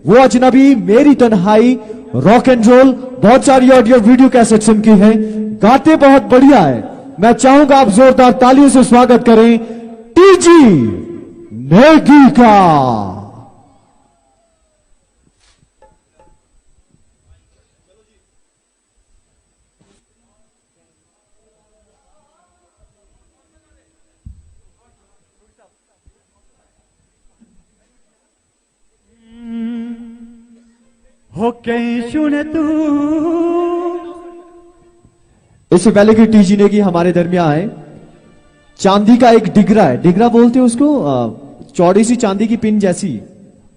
वो अजनबी, मेरी तन्हाई, रॉक एंड रोल, बहुत सारी ऑडियो वीडियो कैसेट्स इनकी हैं, गाते बहुत बढ़िया है। मैं चाहूंगा आप जोरदार तालियों से स्वागत करें टीजी नेगी का। हो कहीं सुने तू। इससे पहले कि टीजी नेगी हमारे दरमियान आए, चांदी का एक डिगरा है, डिगरा बोलते हैं उसको, चौड़ी सी चांदी की पिन जैसी,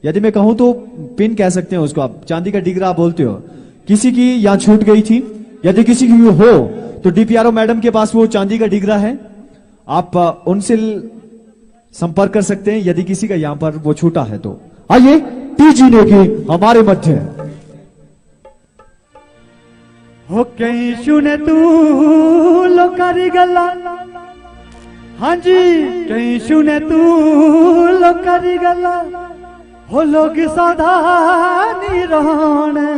यदि मैं कहूं तो पिन कह सकते हैं उसको आप, चांदी का डिगरा आप बोलते हो। किसी की यहां छूट गई थी, यदि किसी की हो तो डीपीआरओ मैडम के पास वो चांदी का डिगरा है, आप उनसे संपर्क कर सकते हैं यदि किसी का यहां पर वो छूटा है तो। आइए टीजी नेगी हमारे मध्य। हो कहीं सुने तू लोकारी गल्ला, हाँ जी कहीं सुने तू लोकारी गल्ला, हो लोग सावधानी रहने,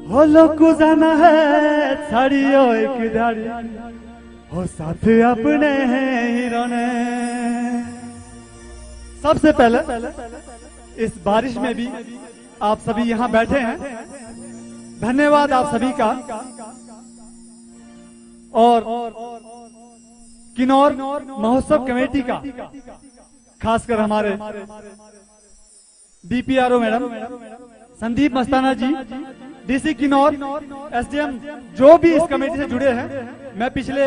हो लोग जाना है छड़ियो एक दाड़ी, हो साथ अपने ही रहने। सबसे पहले इस बारिश में भी आप सभी यहाँ बैठे हैं, धन्यवाद आप सभी का। और किन्नौर महोत्सव कमेटी का, खासकर हमारे डीपीआरओ मैडम संदीप मस्ताना जी, डीसी किन्नौर, एसडीएम, जो भी इस कमेटी से जुड़े हैं, मैं पिछले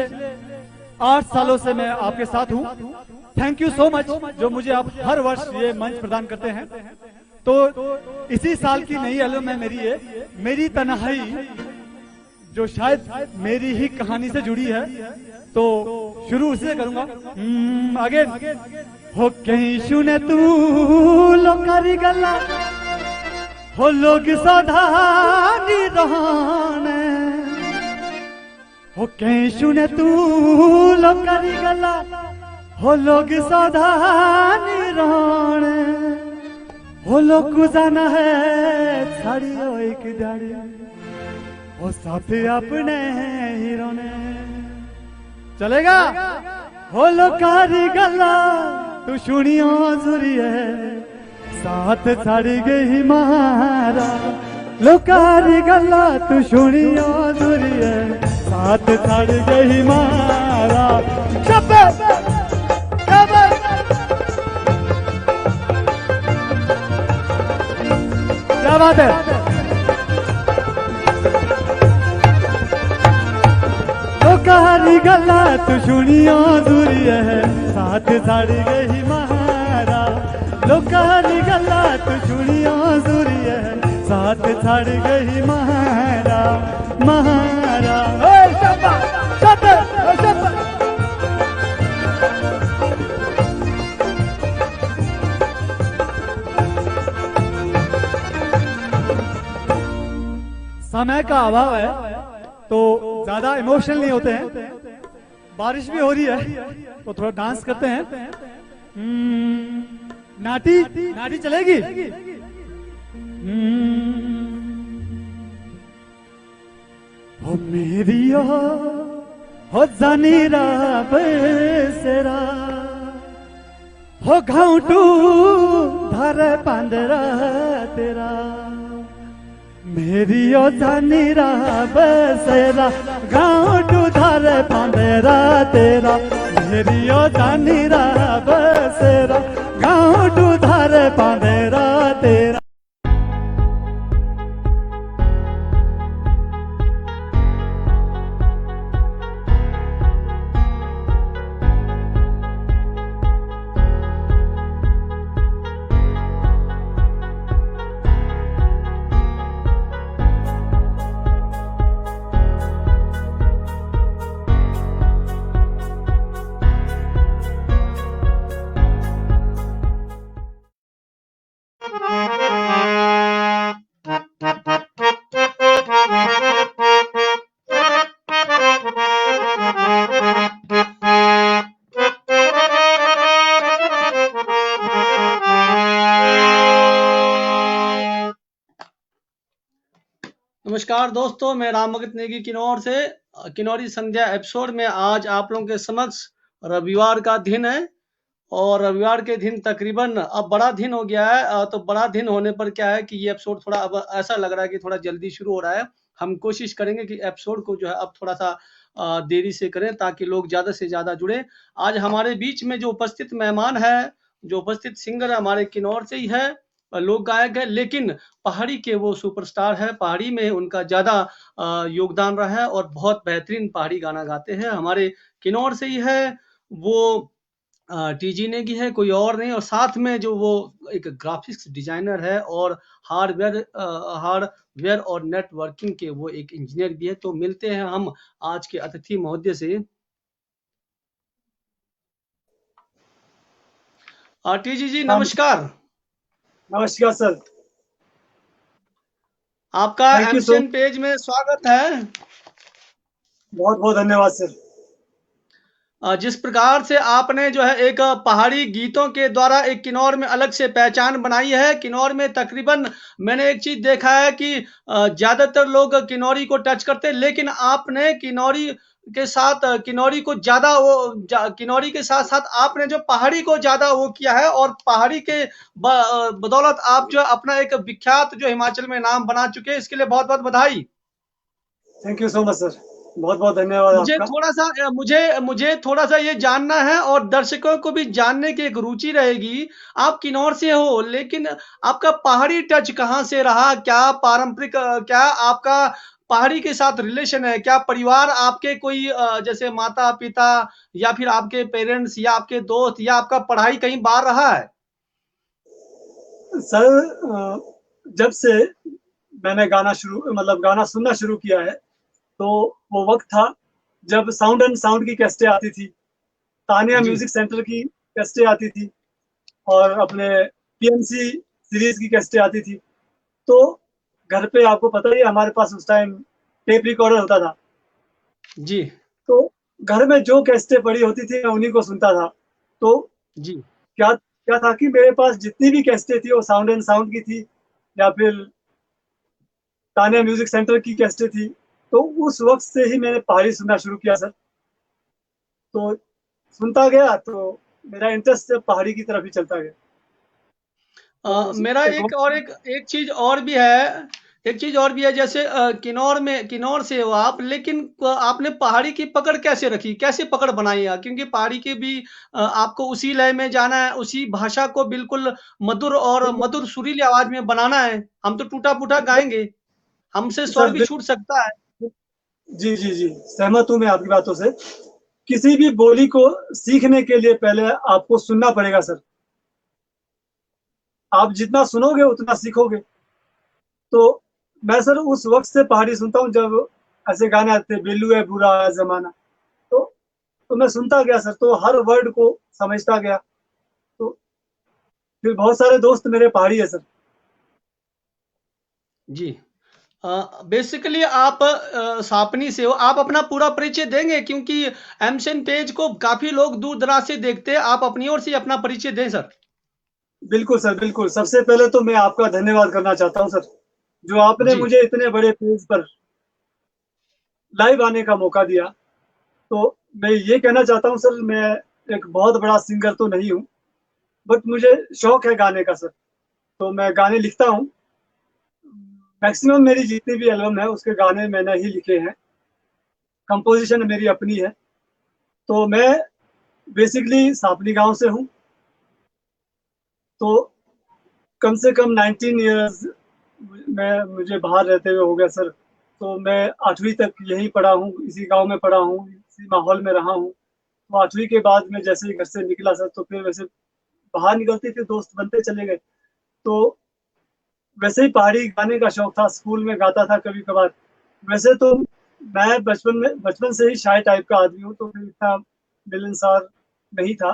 8 सालों से मैं आपके साथ हूं। थैंक यू सो मच जो मुझे आप हर वर्ष ये मंच प्रदान करते हैं। तो इसी साल की नई एल्बम में मेरी तन्हाई, जो शायद मेरी ही कहानी से जुड़ी है, तो शुरू उसी से करूंगा। अगेन हो कहीं सुने तू लोकारी गल्ला, हो लोग सावधानी रहने, हो कहीं सुने तू लोकारी गल्ला, हो लोग सावधानी रहने, हो लोग जाना है छड़ियो एक दाड़ी, वो साथ अपने हीरो ने। चलेगा? हो लोकारी गल्ला तू सुनियो जुरी है, साथ छड़ गई मारा। लोकारी गल्ला तू सुनियो जुरी है, साथ छड़ गई मारा। क्या बात है? लोकारी गल्ला तू सुनियो दूरी है, साथ छड़ गई महारा। लोकारी गल्ला तू सुनियो दूरी है, साथ छड़ गई महारा। महारा समय का अभाव है तो ज्यादा इमोशनल नहीं होते हैं। बारिश भी हो रही है तो थोड़ा डांस करते हैं। नाटी नाटी चलेगी? हो मेरी हो जानीरा बेसरा, हो घाउटू धर पांदरा तेरा। मेरी ओ जानीरा बसेरा, गाँव टू धार पांडेरा तेरा। मेरी ओ जानीरा बसेरा, गाँव टू धार पांडेरा तेरा। नमस्कार दोस्तों, मैं राम भगत नेगी किन्नौर से किन्नौरी संध्या एपिसोड में आज आप लोगों के समक्ष रविवार का दिन है और रविवार के दिन तकरीबन अब बड़ा दिन हो गया है। तो बड़ा दिन होने पर क्या है कि ये एपिसोड थोड़ा अब ऐसा लग रहा है कि थोड़ा जल्दी शुरू हो रहा है। हम कोशिश करेंगे कि एपिसोड को जो है अब थोड़ा सा देरी से करें ताकि लोग ज़्यादा से ज़्यादा जुड़े। आज हमारे बीच में जो उपस्थित मेहमान है, जो उपस्थित सिंगर हमारे किन्नौर से ही है, लोक गायक है, लेकिन पहाड़ी के वो सुपरस्टार है। पहाड़ी में उनका ज़्यादा योगदान रहा है और बहुत बेहतरीन पहाड़ी गाना गाते हैं। हमारे किन्नौर से ही है वो, टीजी नेगी है, कोई और नहीं। और साथ में जो वो एक ग्राफिक्स डिजाइनर है और हार्डवेयर और नेटवर्किंग के वो एक इंजीनियर भी है। तो मिलते हैं हम आज के अतिथि महोदय से। टीजी जी हाँ, नमस्कार। नमस्कार सर। आपका thank you so MCN page में स्वागत है। बहुत बहुत धन्यवाद सर। जिस प्रकार से आपने जो है एक पहाड़ी गीतों के द्वारा एक किन्नौर में अलग से पहचान बनाई है। किन्नौर में तकरीबन मैंने एक चीज देखा है कि ज्यादातर लोग किन्नौरी को टच करते हैं, लेकिन आपने किन्नौरी के साथ किन्नौरी को ज्यादा किन्नौरी के साथ साथ आपने जो पहाड़ी को ज्यादा वो किया है और पहाड़ी के बदौलत आप जो अपना एक विख्यात जो हिमाचल में नाम बना चुके हैं, इसके लिए बहुत बहुत बधाई। Thank you so much sir. बहुत बहुत धन्यवाद मुझे आपका। थोड़ा सा मुझे थोड़ा सा ये जानना है और दर्शकों को भी जानने की एक रुचि रहेगी। आप किन्नौर से हो, लेकिन आपका पहाड़ी टच कहाँ से रहा? क्या पारंपरिक क्या आपका पहाड़ी के साथ रिलेशन है? क्या परिवार आपके कोई जैसे माता पिता या फिर आपके पेरेंट्स या आपके दोस्त या आपका पढ़ाई कहीं बाहर रहा है? सर जब से मैंने गाना सुनना शुरू किया है, तो वो वक्त था जब साउंड एंड साउंड की कैसेटें आती थी, तानिया जी म्यूजिक सेंटर की कैसेटें आती थी और अपने पीएमसी सीरीज की कैसेटें आती थी। तो घर पे आपको पता ही है, हमारे पास उस टाइम टेप रिकॉर्डर होता था। जी तो घर में जो कैसेटें पड़ी होती थी मैं उन्हीं को सुनता था। तो जी क्या क्या था कि मेरे पास जितनी भी कैसेटें थी वो साउंड एंड साउंड की थी या फिर तानिया म्यूजिक सेंटर की कैसेटें थी। तो उस वक्त से ही मैंने पहाड़ी सुनना शुरू किया सर। तो सुनता गया तो मेरा इंटरेस्ट पहाड़ी की तरफ ही चलता गया। तो मेरा एक एक वक्त और एक चीज और भी है। एक चीज और भी है, जैसे किन्नौर से हो आप, लेकिन आपने पहाड़ी की पकड़ कैसे रखी, कैसे पकड़ बनाई है? क्योंकि पहाड़ी की भी आपको उसी लय में जाना है, उसी भाषा को बिल्कुल मधुर और मधुर सुरीली आवाज में बनाना है। हम तो टूटा फूटा गाएंगे, हमसे स्वर सर भी छूट सकता है। जी जी जी, सहमत हूँ मैं आपकी बातों से। किसी भी बोली को सीखने के लिए पहले आपको सुनना पड़ेगा सर। आप जितना सुनोगे उतना सीखोगे। तो मैं सर उस वक्त से पहाड़ी सुनता हूँ जब ऐसे गाने आते थे, बेलू है बुरा है जमाना। तो तो मैं सुनता गया सर, तो हर वर्ड को समझता गया। तो फिर बहुत सारे दोस्त मेरे पहाड़ी है सर। जी बेसिकली आप सापनी से हो। आप अपना पूरा परिचय देंगे, क्योंकि एमसन पेज को काफी लोग दूर दराज से देखते हैं। आप अपनी ओर से अपना परिचय दें सर। बिल्कुल सर, बिल्कुल। सबसे पहले तो मैं आपका धन्यवाद करना चाहता हूँ सर, जो आपने जी मुझे इतने बड़े पेज पर लाइव आने का मौका दिया। तो मैं ये कहना चाहता हूँ सर, मैं एक बहुत बड़ा सिंगर तो नहीं हूँ, बट मुझे शौक है गाने का सर। तो मैं गाने लिखता हूँ। मैक्सिमम मेरी जितनी भी एल्बम है उसके गाने मैंने ही लिखे हैं। कंपोजिशन मेरी अपनी है। तो मैं बेसिकली सापनी गांव से हूँ। तो कम से कम 19 ईयर्स मैं मुझे बाहर रहते हुए हो गया सर। तो मैं 8वीं तक यहीं पढ़ा हूँ, इसी गांव में पढ़ा हूँ, इसी माहौल में रहा हूँ। तो 8वीं के बाद में जैसे ही घर से निकला सर, तो फिर वैसे बाहर निकलते थे, दोस्त बनते चले गए। तो वैसे ही पहाड़ी गाने का शौक था, स्कूल में गाता था कभी कभार। वैसे तो मैं बचपन से ही शाय टाइप का आदमी हूँ, तो फिर इतना मिलनसार नहीं था।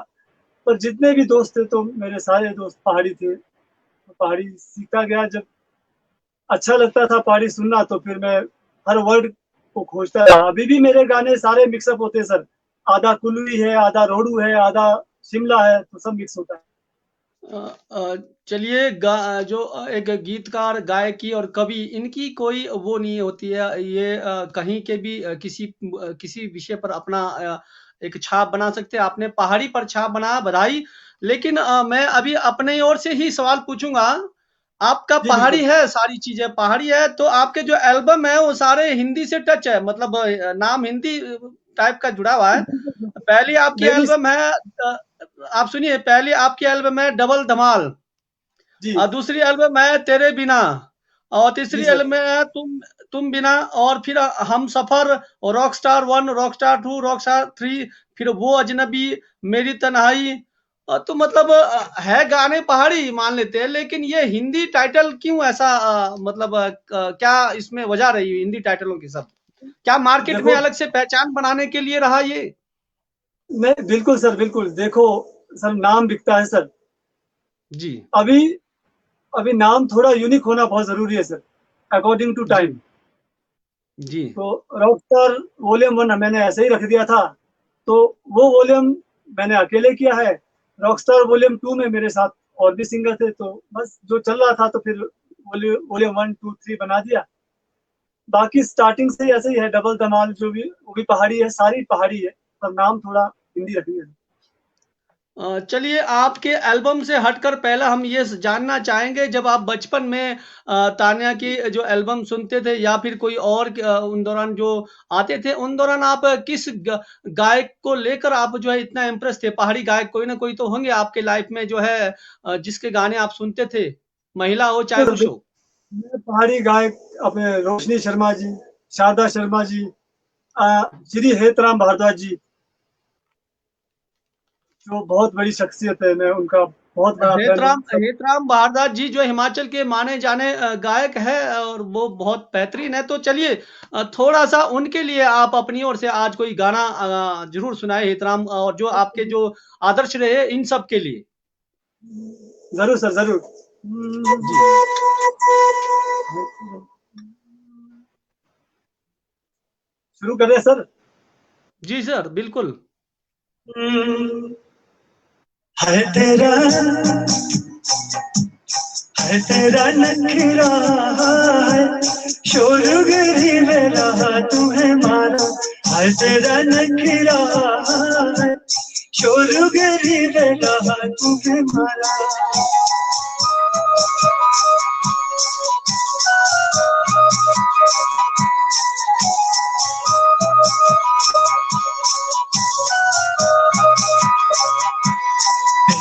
पर जितने भी दोस्त थे तो मेरे सारे दोस्त पहाड़ी थे। तो पहाड़ी सीखता गया। जब अच्छा लगता था पहाड़ी सुनना, तो फिर मैं हर वर्ड को खोजता रहा। अभी भी मेरे गाने सारे मिक्सअप होते हैं सर। आधा कुल्लू है, आधा रोडू है, आधा शिमला है, तो सब मिक्स होता है। चलिए जो एक गीतकार, गायकी और कवि, इनकी कोई वो नहीं होती है, ये कहीं के भी किसी विषय पर अपना एक छाप बना सकते हैं। आपने पहाड़ी पर छाप बनाया, बधाई। लेकिन मैं अभी अपने ओर से ही सवाल पूछूंगा। आपका जी पहाड़ी बिल्कुल। है, सारी चीजें पहाड़ी है, तो आपके जो एल्बम है वो सारे हिंदी से टच है, मतलब नाम हिंदी टाइप का जुड़ा हुआ है। पहली आपकी मेरी एल्बम है, आप सुनिए, पहली आपकी एल्बम है डबल धमाल, जी और दूसरी एल्बम है तेरे बिना, और जी तीसरी सर। एल्बम है तुम बिना, और फिर हम सफर, rock star 1, rock star 2, rock star 3, फिर वो अजनबी, मेरी तन्हाई। तो मतलब है गाने पहाड़ी मान लेते हैं, लेकिन ये हिंदी टाइटल क्यों ऐसा, मतलब क्या इसमें वजह रही हिंदी टाइटलों की सब? क्या मार्केट में देखो, अलग से पहचान बनाने के लिए रहा ये? मैं बिल्कुल सर, बिल्कुल। देखो सर, नाम बिकता है सर। जी, अभी अभी नाम थोड़ा यूनिक होना बहुत जरूरी है सर, अकॉर्डिंग टू जी, टाइम। जी। तो रॉकस्टार वॉल्यूम 1 मैंने ऐसे ही रख दिया था, तो वो वॉल्यूम मैंने अकेले किया है। रॉकस्टार वॉल्यूम 2 में मेरे साथ और भी सिंगर थे, तो बस जो चल रहा था तो फिर वॉल्यूम 1 2 3 बना दिया। बाकी स्टार्टिंग से ऐसे ही है, डबल धमाल जो भी, वो भी पहाड़ी है, सारी पहाड़ी है, पर नाम थोड़ा हिंदी रख दिया। चलिए, आपके एल्बम से हटकर पहला हम ये जानना चाहेंगे, जब आप बचपन में तान्या की जो एल्बम सुनते थे, या फिर कोई और उन दौरान जो आते थे, उन दौरान आप किस गायक को लेकर आप जो है इतना इम्प्रेस थे? पहाड़ी गायक कोई ना कोई तो होंगे आपके लाइफ में जो है, जिसके गाने आप सुनते थे, महिला हो चाहे तो पुरुष हो। मैं पहाड़ी गायक अपने रोशनी शर्मा जी, शारदा शर्मा जी, श्री हेतराम भारद्वाज जी, जो बहुत बड़ी शख्सियत है, मैं उनका बहुत बड़ा फैन हूँ हेतराम सब। हेतराम भारद्वाज जी जो हिमाचल के माने जाने गायक है, और वो बहुत बेहतरीन है। तो चलिए, थोड़ा सा उनके लिए आप अपनी ओर से आज कोई गाना जरूर सुनाए, हेतराम, और जो आपके जो आदर्श रहे इन सब के लिए। जरूर सर, जरूर। जी, शुरू करें सर? जी सर, बिल्कुल। है तेरा, है तेरा नखरा, है शोरगरी मेरा तुम्हें मारा, है तेरा नखरा, है शोरगरी मेरा तुम्हें मारा।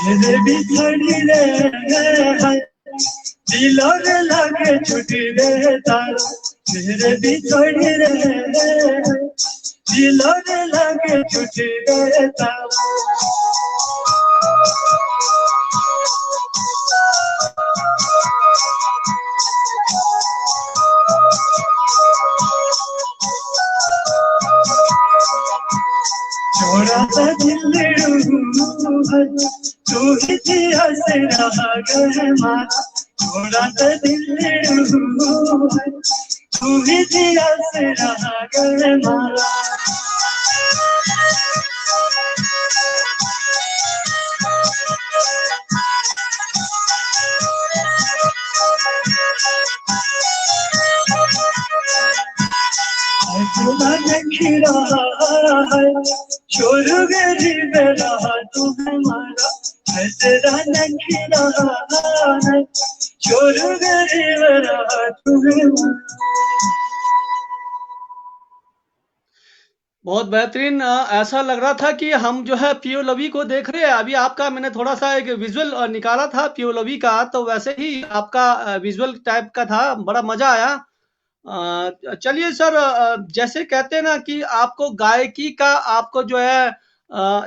तेरे बिछड़ी रे है, दिलों रे लगे छुट्टी रे तारा, तेरे बिछड़ी रे है, दिलों रे लगे छुट्टी रे तारा। छोड़ा सा दिल है, तू ही थी हंस रहा गे मारा, छोड़ा सा दिल है, तू ही थी हंस रहा गे मारा। खिड़ा है शोर गरी बेरा तुम्हें मारा, है तेरा नखिरा है शोर गरी बेरा तुम्हें मारा। बहुत बेहतरीन। ऐसा लग रहा था कि हम जो है पियोलवी को देख रहे हैं। अभी आपका मैंने थोड़ा सा एक विजुअल निकाला था पियोलवी का, तो वैसे ही आपका विजुअल टाइप का था, बड़ा मजा आया। चलिए सर, जैसे कहते हैं ना कि आपको गायकी का आपको जो है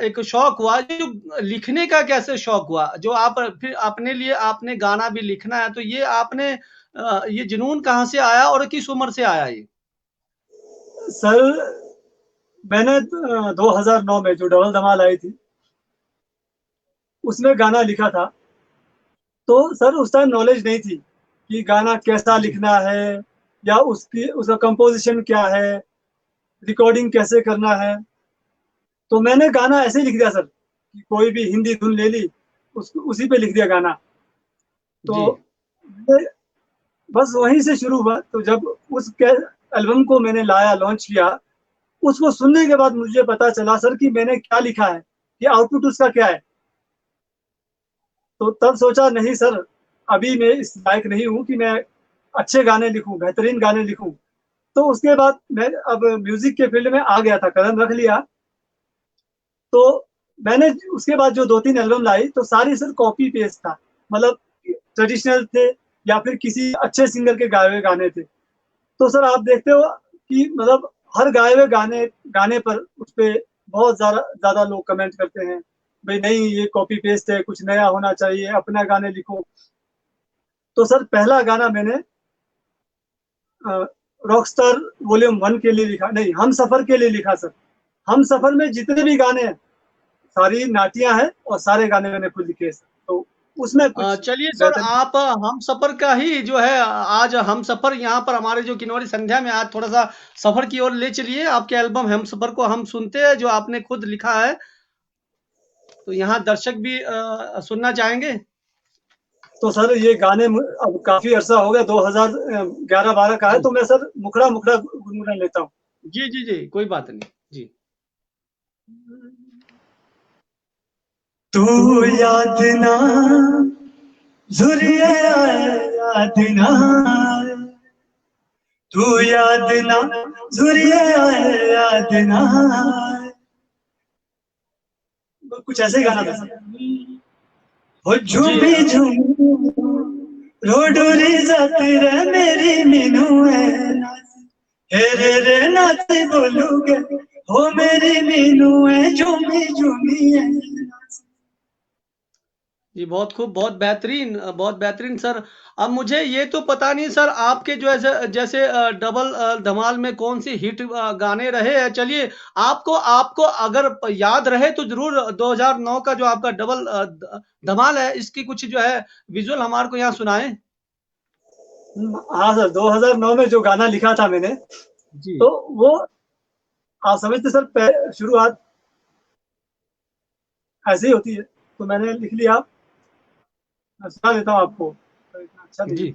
एक शौक हुआ, जो लिखने का कैसे शौक हुआ, जो आप फिर अपने लिए आपने गाना भी लिखना है, तो ये आपने ये जुनून कहाँ से आया और किस उम्र से आया ये? सर, मैंने 2009 में जो डबल धमाल आई थी, उसमें गाना लिखा था। तो सर उस टाइम नॉलेज नहीं थी कि गाना कैसा जी, लिखना है, या उसका कंपोजिशन क्या है, रिकॉर्डिंग कैसे करना है। तो मैंने गाना ऐसे ही लिख दिया सर, कि कोई भी हिंदी धुन ले ली, उसी पे लिख दिया गाना। तो जी ये बस वहीं से शुरू हुआ। तो जब उस एल्बम को मैंने लाया, लॉन्च किया, उसको सुनने के बाद मुझे पता चला सर कि मैंने क्या लिखा है, कि आउटपुट उसका क्या है। तो तब सोचा नहीं सर, अभी मैं इस लायक नहीं हूँ कि मैं अच्छे गाने लिखूं, बेहतरीन गाने लिखूं। तो उसके बाद मैं अब म्यूजिक के फील्ड में आ गया था, कदम रख लिया। तो मैंने उसके बाद जो 2-3 एल्बम लाई तो सारी सर कॉपी पेस्ट था, मतलब ट्रेडिशनल थे या फिर किसी अच्छे सिंगर के गाए हुए गाने थे। तो सर आप देखते हो कि मतलब हर गाए हुए गाने गाने पर उस पे बहुत ज्यादा ज्यादा लोग कमेंट करते हैं, भाई नहीं ये कॉपी पेस्ट है, कुछ नया होना चाहिए, अपना गाने लिखो। तो सर पहला गाना मैंने रॉकस्टार वॉल्यूम 1 के लिए लिखा, नहीं हम सफर के लिए लिखा सर। हम सफर में जितने भी गाने हैं सारी नाटियां हैं और सारे गाने मैंने खुद लिखे हैं सर। तो उसमें कुछ चलिए सर, बेहतर। आप हम सफर का ही जो है, आज हम सफर यहाँ पर हमारे जो किन्नौरी संध्या में आज थोड़ा सा सफर की ओर ले चलिए। आपके एल्बम हम सफर को हम सुनते हैं जो आपने खुद लिखा है, तो यहाँ दर्शक भी सुनना चाहेंगे। तो सर ये गाने अब काफी अरसा हो गया, 2011-12 का है, जी तो मैं सर मुखड़ा मुखड़ा गुनगुना लेता हूँ। जी जी जी, कोई बात नहीं जी। तू याद ना झुरिए आए, याद ना तू याद ना झुरिए आए, याद ना। कुछ ऐसे ही गाना था सर। हो जी झूमी झूमी रोडोरी जाती रे मेरी मीनू है नाच, हे रे नाच बोलूगे, हो मेरी मीनू है झूमी झूमी है नाच। जी, बहुत खूब, बहुत बेहतरीन सर। अब मुझे ये तो पता नहीं सर, आपके जो है जैसे डबल धमाल में कौन सी हिट गाने रहे हैं। चलिए, आपको आपको अगर याद रहे तो जरूर 2009 का जो आपका डबल धमाल है, इसकी कुछ जो है विजुअल हमारे को यहाँ सुनाएं। हाँ सर, 2009 में जो गाना लिखा था मैंने, जी तो वो आप समझते सर, शुरुआत ऐसे ही होती है। तो मैंने लिख लिया, मैं सुना देता हूँ आपको, तो इतना अच्छा नहीं जी है।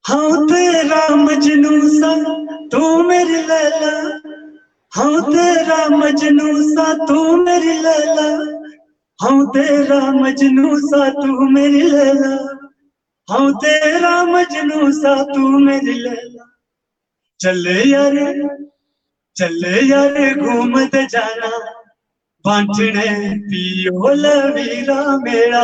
हाँ तेरा मजनू सा तू मेरी लैला, हाँ तेरा मजनू सा तू मेरी लैला, हाँ तेरा मजनू सा तू मेरी लैला, हाँ तेरा मजनू सा तू मेरी लैला। चले यारे चले यारे घूमते जाना, बांटने पियो लवीरा मेरा।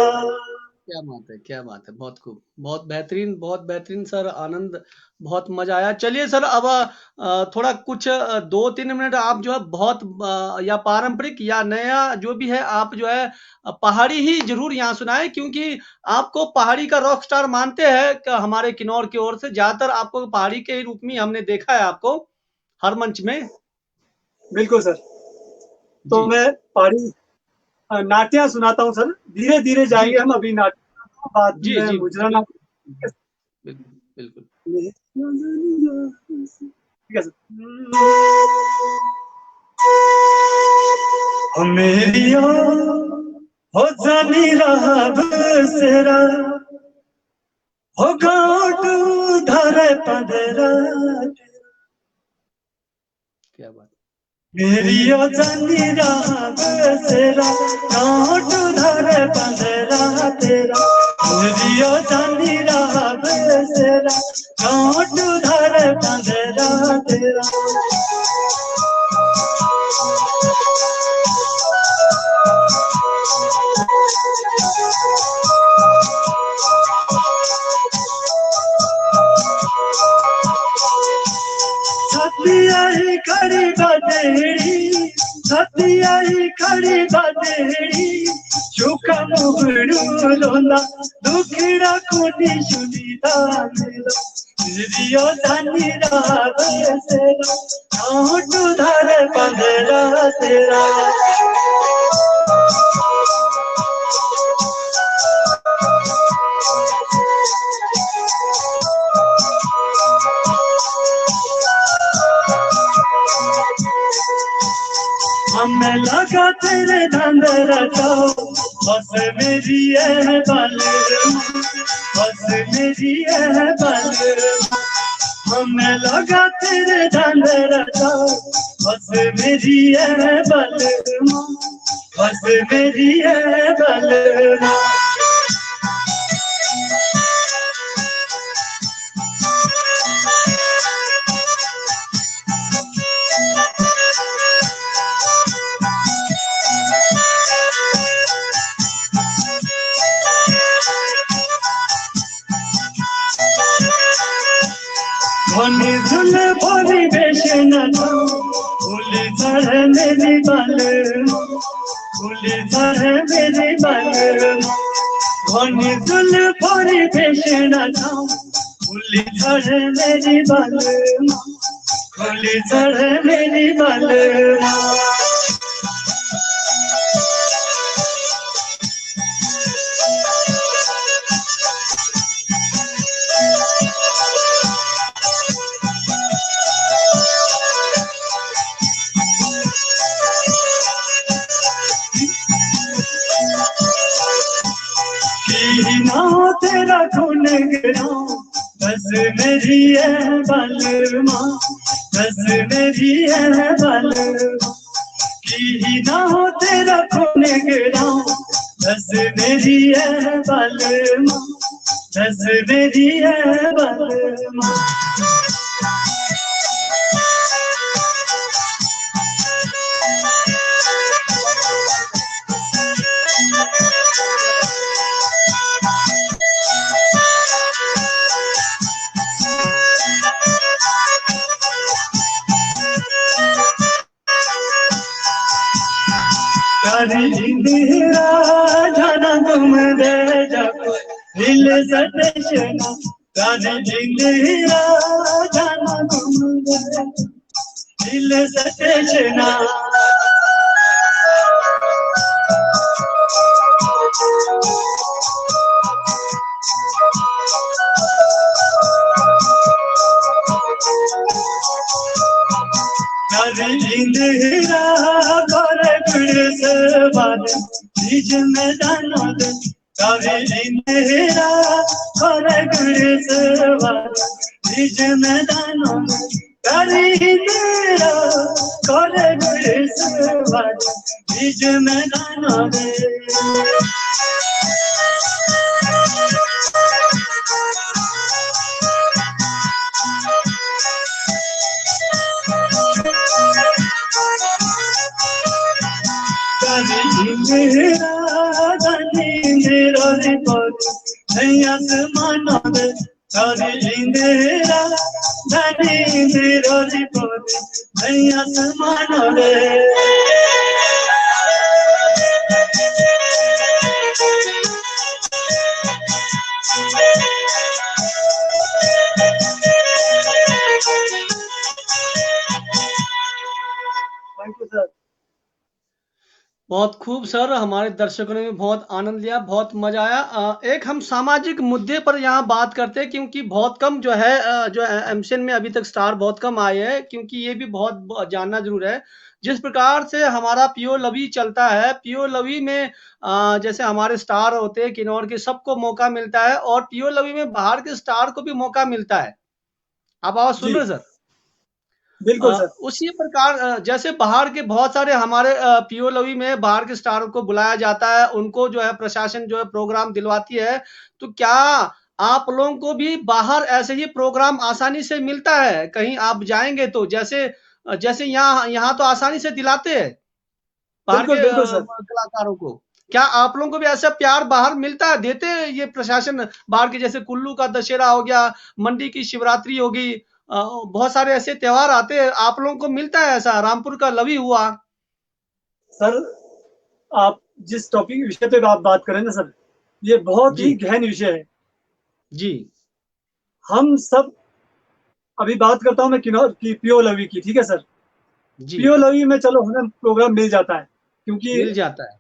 क्या बात है, क्या बात है, बहुत खूब, बहुत बेहतरीन सर, आनंद, बहुत मजा आया। चलिए सर, अब थोड़ा कुछ 2-3 मिनट आप जो है बहुत या पारंपरिक या नया जो भी है, आप जो है पहाड़ी ही जरूर यहाँ सुनाए, क्योंकि आपको पहाड़ी का रॉक स्टार मानते हैं हमारे किन्नौर की ओर से। ज्यादातर आपको पहाड़ी के ही रूप में हमने देखा है आपको हर मंच में। बिल्कुल सर। तो जी मैं पहाड़ी नाट्या सुनाता हूँ सर, धीरे धीरे जी जाएंगे हम। अभी नाट्य बाद जी में जी, मुजरा बिल्कुल नाट्य। बिल्कुल बिल्कुल। ठीक है सर। हो मेरी हो जानी रहा बसेरा, हो गाँव धरे पंधरा, क्या बात। मेरी ओ जानी रहा बसेरा, गाँव धरे पंधरा तेरा। मेरी ओ जानी रहा बसेरा, गाँव धरे पंधरा तेरा। सतिया ही खड़ी बदेड़ी, सतिया ही खड़ी बदेड़ी, झुका मुगड़ू लोला दुखड़ा कोटी सुनीता मेरा। रियो धनी रहा बसेरा, आँट धरे पंधरा तेरा। लगा तेरे धंधरा जाओ बस मेरी है बालरमा, बस मेरी है बालरमा। हमें लगा तेरे धंधरा जाओ बस मेरी है बालरमा, बस मेरी है बालरमा। भोली धुल भोली बेशना भोली धर मेरी बालरमा, भोली धर मेरी बालरमा। भोली धुल भोली बेशना भोली धर मेरी बालरमा, भोली धर मेरी बालरमा। ना तेरा खून गिराऊं बस मेरी है बालरमा, बस मेरी है बालरमा। की ना हो तेरा खून गिराऊं बस मेरी है बालरमा, बस मेरी है बालरमा। इंदिरा जाना तुम दे जाओ दिल सटेशना, इंदिरा जाना तुम दे दिल सटेशना। इंदिरा करे फिर से बात बीच में जाना दे, इंदिरा करे फिर से बात बीच में जाना दे, इंदिरा करे फिर से बात बीच में जाना दे। मेरा धनी मेरा रिपोर्ट नहीं आसमाना दे, इंदिरा धनी मेरा रिपोर्ट नहीं आसमाना दे। Thank you sir. बहुत खूब सर, हमारे दर्शकों ने भी बहुत आनंद लिया, बहुत मजा आया। एक हम सामाजिक मुद्दे पर यहाँ बात करते हैं, क्योंकि बहुत कम जो है जो एमसीएन में अभी तक स्टार बहुत कम आए हैं, क्योंकि ये भी बहुत जानना जरूर है। जिस प्रकार से हमारा पीओ लवी चलता है, पीओ लवी में जैसे हमारे स्टार होते हैं किन्नौर के, सबको मौका मिलता है, और पीओ लवी में बाहर के स्टार को भी मौका मिलता है। आप आवाज सुन रहे सर? बिल्कुल सर। उसी प्रकार जैसे बाहर के बहुत सारे हमारे पीओ लवी में बाहर के स्टारों को बुलाया जाता है, उनको जो है प्रशासन जो है प्रोग्राम दिलवाती है, तो क्या आप लोगों को भी बाहर ऐसे ही प्रोग्राम आसानी से मिलता है? कहीं आप जाएंगे तो जैसे जैसे यहाँ तो आसानी से दिलाते हैं बाहर के कलाकारों को, क्या आप लोगों को भी ऐसा प्यार बाहर मिलता है, देते हैं ये प्रशासन बाहर के? जैसे कुल्लू का दशहरा हो गया, मंडी की शिवरात्रि होगी, बहुत सारे ऐसे त्योहार आते हैं, आप लोगों को मिलता है ऐसा? रामपुर का लवी हुआ। सर आप जिस टॉपिक विषय पे आप बात करें ना सर, ये बहुत ही गहन विषय है जी। हम सब अभी बात करता हूँ मैं किन्नौर की पीओ लवी की, ठीक है सर। पीओ लवी में चलो हमें प्रोग्राम मिल जाता है, क्योंकि मिल जाता है,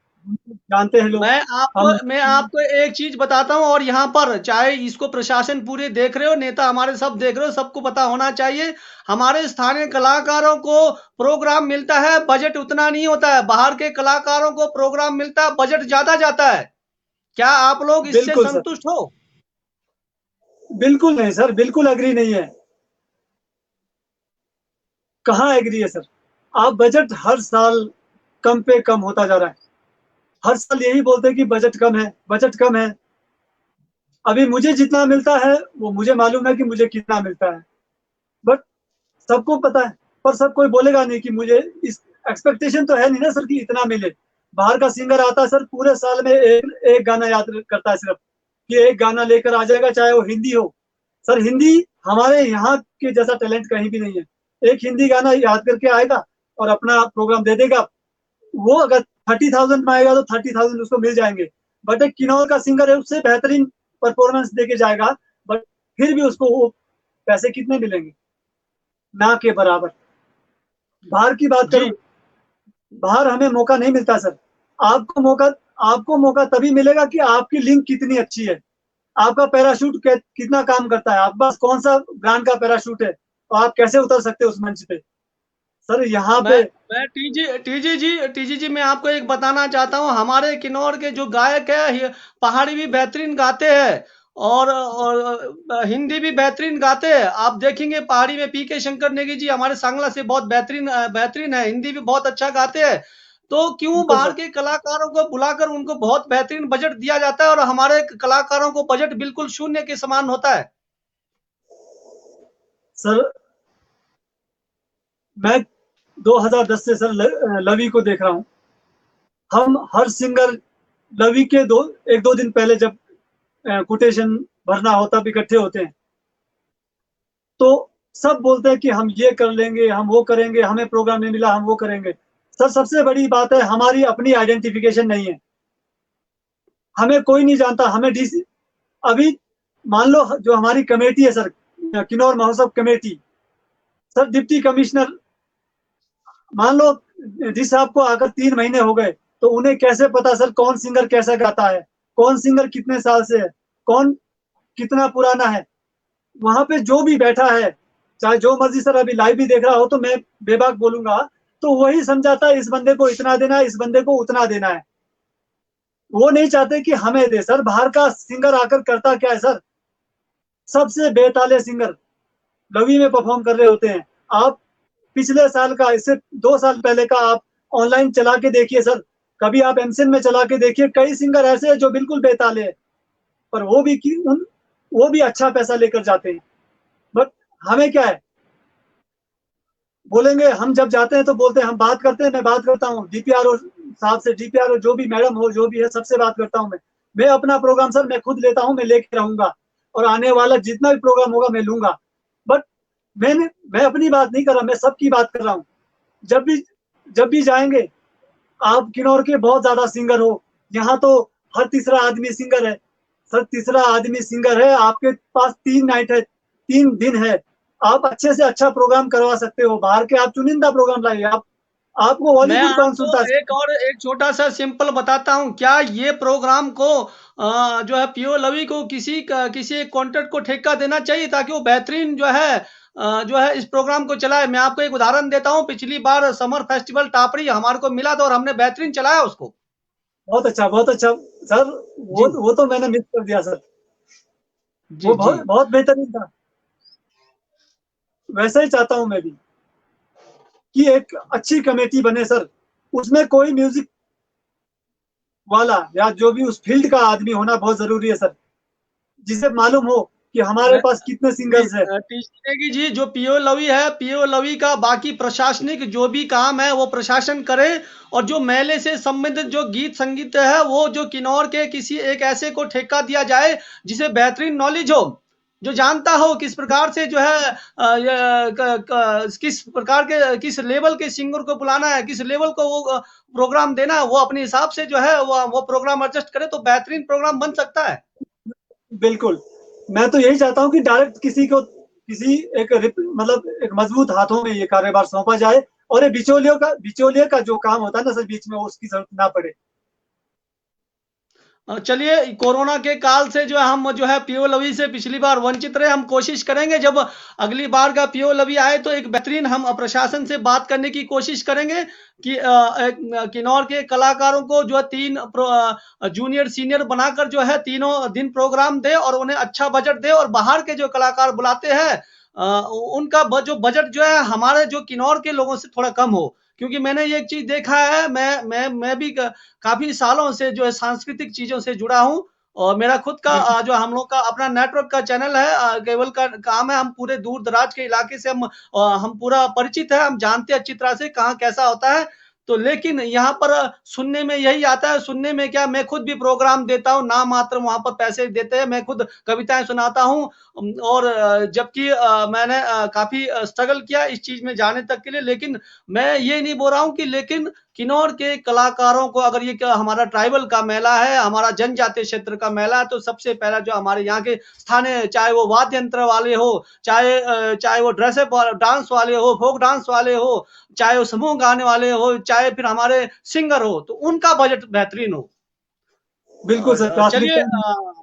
जानते हैं लोग। हम मैं आपको एक चीज बताता हूं, और यहाँ पर चाहे इसको प्रशासन पूरे देख रहे हो, नेता हमारे सब देख रहे हो, सबको पता होना चाहिए। हमारे स्थानीय कलाकारों को प्रोग्राम मिलता है, बजट उतना नहीं होता है। बाहर के कलाकारों को प्रोग्राम मिलता है, बजट ज्यादा जाता है। क्या आप लोग इससे बिल्कुल सर, संतुष्ट हो? बिल्कुल नहीं सर, बिल्कुल एग्री नहीं है। कहाँ एग्री है सर? आप बजट हर साल कम पे कम होता जा रहा है। हर साल यही बोलते हैं कि बजट कम है, बजट कम है। अभी मुझे जितना मिलता है वो मुझे मालूम है कि मुझे कितना मिलता है, बट सबको पता है। पर सब कोई बोलेगा नहीं कि मुझे इस एक्सपेक्टेशन तो है नहीं ना सर कि इतना मिले। बाहर का सिंगर आता है सर, पूरे साल में एक गाना याद करता है सिर्फ, कि एक गाना लेकर आ जाएगा, चाहे वो हिंदी हो। सर हिंदी हमारे यहाँ के जैसा टैलेंट कहीं भी नहीं है। एक हिंदी गाना याद करके आएगा और अपना प्रोग्राम दे देगा। वो अगर 30,000 में आएगा तो 30,000 उसको मिल जाएंगे। बट एक किन्नौर का सिंगर है, उससे बेहतरीन परफॉर्मेंस देके जाएगा, बट फिर भी उसको वो पैसे कितने मिलेंगे? ना के बराबर। बाहर की बात जी। करूं, बाहर हमें मौका नहीं मिलता सर। आपको मौका आपको मौका तभी मिलेगा कि आपकी लिंक कितनी अच्छी है, आपका पैराशूट कितना काम करता है, आपके पास कौन सा ब्रांड का पैराशूट है, और आप कैसे उतर सकते हैं उस मंच पे। सर यहाँ मैं पे मैं टीजी जी मैं आपको एक बताना चाहता हूँ। हमारे किन्नौर के जो गायक है, पहाड़ी भी बेहतरीन गाते हैं, और हिंदी भी बेहतरीन गाते हैं। आप देखेंगे पहाड़ी में पीके शंकर नेगी जी हमारे सांगला से बहुत बेहतरीन बेहतरीन है, हिंदी भी बहुत अच्छा गाते हैं। तो क्यों बिल्कुल बाहर सर। के कलाकारों को बुलाकर उनको बहुत बेहतरीन बजट दिया जाता है, और हमारे कलाकारों को बजट बिल्कुल शून्य के समान होता है? सर मैं 2010 से सर लवी को देख रहा हूँ। हम हर सिंगर लवी के एक दो दिन पहले जब कोटेशन भरना होता, तब इकट्ठे होते हैं, तो सब बोलते हैं कि हम ये कर लेंगे, हम वो करेंगे, हमें प्रोग्राम नहीं मिला, हम वो करेंगे। सर सबसे बड़ी बात है, हमारी अपनी आइडेंटिफिकेशन नहीं है। हमें कोई नहीं जानता। हमें डीसी अभी मान लो जो हमारी कमेटी है सर, किन्नौर महोत्सव कमेटी, सर डिप्टी कमिश्नर मान लो जिस साहब को आकर 3 महीने हो गए, तो उन्हें कैसे पता सर कौन सिंगर कैसा गाता है, कौन सिंगर कितने साल से है, कौन कितना पुराना है। वहां पे जो भी बैठा है, चाहे जो मर्जी सर अभी लाइव भी देख रहा हो, तो मैं बेबाक बोलूंगा, तो वही समझाता है इस बंदे को इतना देना है, इस बंदे को उतना देना है। वो नहीं चाहते कि हमें दे। सर बाहर का सिंगर आकर करता क्या है सर? सबसे बेताले सिंगर लवी में परफॉर्म कर रहे होते हैं। आप पिछले साल का, इससे 2 साल पहले का आप ऑनलाइन चला के देखिए सर, कभी आप एमसेन में चला के देखिए, कई सिंगर ऐसे हैं जो बिल्कुल बेताले हैं, पर वो भी अच्छा पैसा लेकर जाते हैं। बट हमें क्या है, बोलेंगे हम जब जाते हैं तो बोलते हैं हम बात करते हैं, मैं बात करता हूँ डीपीआरओ साहब से, डीपीआरओ जो भी मैडम हो, जो भी है, सबसे बात करता हूँ मैं अपना प्रोग्राम सर मैं खुद लेता हूँ, मैं लेके रहूंगा, और आने वाला जितना भी प्रोग्राम होगा मैं लूंगा। बट मैं अपनी बात नहीं कर रहा, मैं सबकी बात कर रहा हूँ। जब भी जाएंगे, आप किन्नौर के बहुत ज्यादा सिंगर हो, यहाँ तो हर तीसरा आदमी सिंगर है। सर तीसरा आदमी सिंगर है, आपके पास 3 नाइट है, 3 दिन है, आप अच्छे से अच्छा प्रोग्राम करवा सकते हो। बाहर के आप चुनिंदा प्रोग्राम लाइए। आपको मैं बॉलीवुड कौन आपको सुनता है? एक छोटा सा सिंपल बताता हूँ। क्या ये प्रोग्राम को जो है पीओ लवी को किसी एक कॉन्ट्रैक्ट को ठेका देना चाहिए, ताकि वो बेहतरीन जो है इस प्रोग्राम को चलाए। मैं आपको एक उदाहरण देता हूँ। पिछली बार समर फेस्टिवल टापरी हमारे को मिला था, और हमने बेहतरीन चलाया उसको। बहुत अच्छा, बहुत अच्छा। सर जी वो तो मैंने मिस कर दिया सर। जी वो जी। बहुत बहुत बेहतरीन था। वैसा ही चाहता हूँ मैं भी, कि एक अच्छी कमेटी बने सर, उसमें कोई म्यूजिक वाला या जो भी उस फील्ड का आदमी होना बहुत जरूरी है सर, जिसे मालूम हो कि हमारे मैं पास कितने सिंगर्स है। टीसी नेगी जी, जो पीओ लवी है, पीओ लवी का बाकी प्रशासनिक जो भी काम है वो प्रशासन करे, और जो मेले से संबंधित जो गीत संगीत है वो जो किन्नौर के किसी एक ऐसे को ठेका दिया जाए जिसे बेहतरीन नॉलेज हो, जो जानता हो किस प्रकार से जो है किस प्रकार के किस लेवल के सिंगर को बुलाना है, किस लेवल को वो प्रोग्राम देना है, वो अपने हिसाब से जो है वो प्रोग्राम एडजस्ट करे, तो बेहतरीन प्रोग्राम बन सकता है। बिल्कुल। मैं तो यही चाहता हूँ कि डायरेक्ट किसी मतलब एक मजबूत हाथों में ये कार्यभार सौंपा जाए, और ये बिचौलिए का जो काम होता है ना सर बीच में, उसकी जरूरत ना पड़े। चलिए, कोरोना के काल से जो है हम जो है पीओ लवी से पिछली बार वंचित रहे। हम कोशिश करेंगे जब अगली बार का पीओ लवी आए तो एक बेहतरीन हम प्रशासन से बात करने की कोशिश करेंगे कि किन्नौर के कलाकारों को जो है 3 जूनियर सीनियर बनाकर जो है तीनों दिन प्रोग्राम दे और उन्हें अच्छा बजट दे, और बाहर के जो कलाकार बुलाते हैं उनका जो बजट जो है हमारे जो किन्नौर के लोगों से थोड़ा कम हो। क्योंकि मैंने ये एक चीज देखा है, मैं भी काफी सालों से जो है सांस्कृतिक चीजों से जुड़ा हूँ, और मेरा खुद का जो हम लोग का अपना नेटवर्क का चैनल है, केबल का काम है। हम पूरे दूर दराज के इलाके से हम पूरा परिचित है, हम जानते हैं अच्छी तरह से कहाँ कैसा होता है। तो लेकिन यहाँ पर सुनने में यही आता है, सुनने में क्या, मैं खुद भी प्रोग्राम देता हूँ, नाम मात्र वहां पर पैसे देते हैं, मैं खुद कविताएं सुनाता हूँ। और जबकि मैंने काफी स्ट्रगल किया इस चीज में जाने तक के लिए। लेकिन मैं ये नहीं बोल रहा हूँ कि लेकिन किन्नौर के कलाकारों को अगर ये क्या हमारा ट्राइबल का मेला है, हमारा जनजातीय क्षेत्र का मेला है, तो सबसे पहला जो हमारे यहाँ के स्थानीय, चाहे वो वाद्य यंत्र वाले हो, चाहे वो ड्रेसअप डांस वाले हो, फोक डांस वाले हो, चाहे वो समूह गाने वाले हो, चाहे फिर हमारे सिंगर हो, तो उनका बजट बेहतरीन हो। बिल्कुल सर, चलिए प्राथमिकता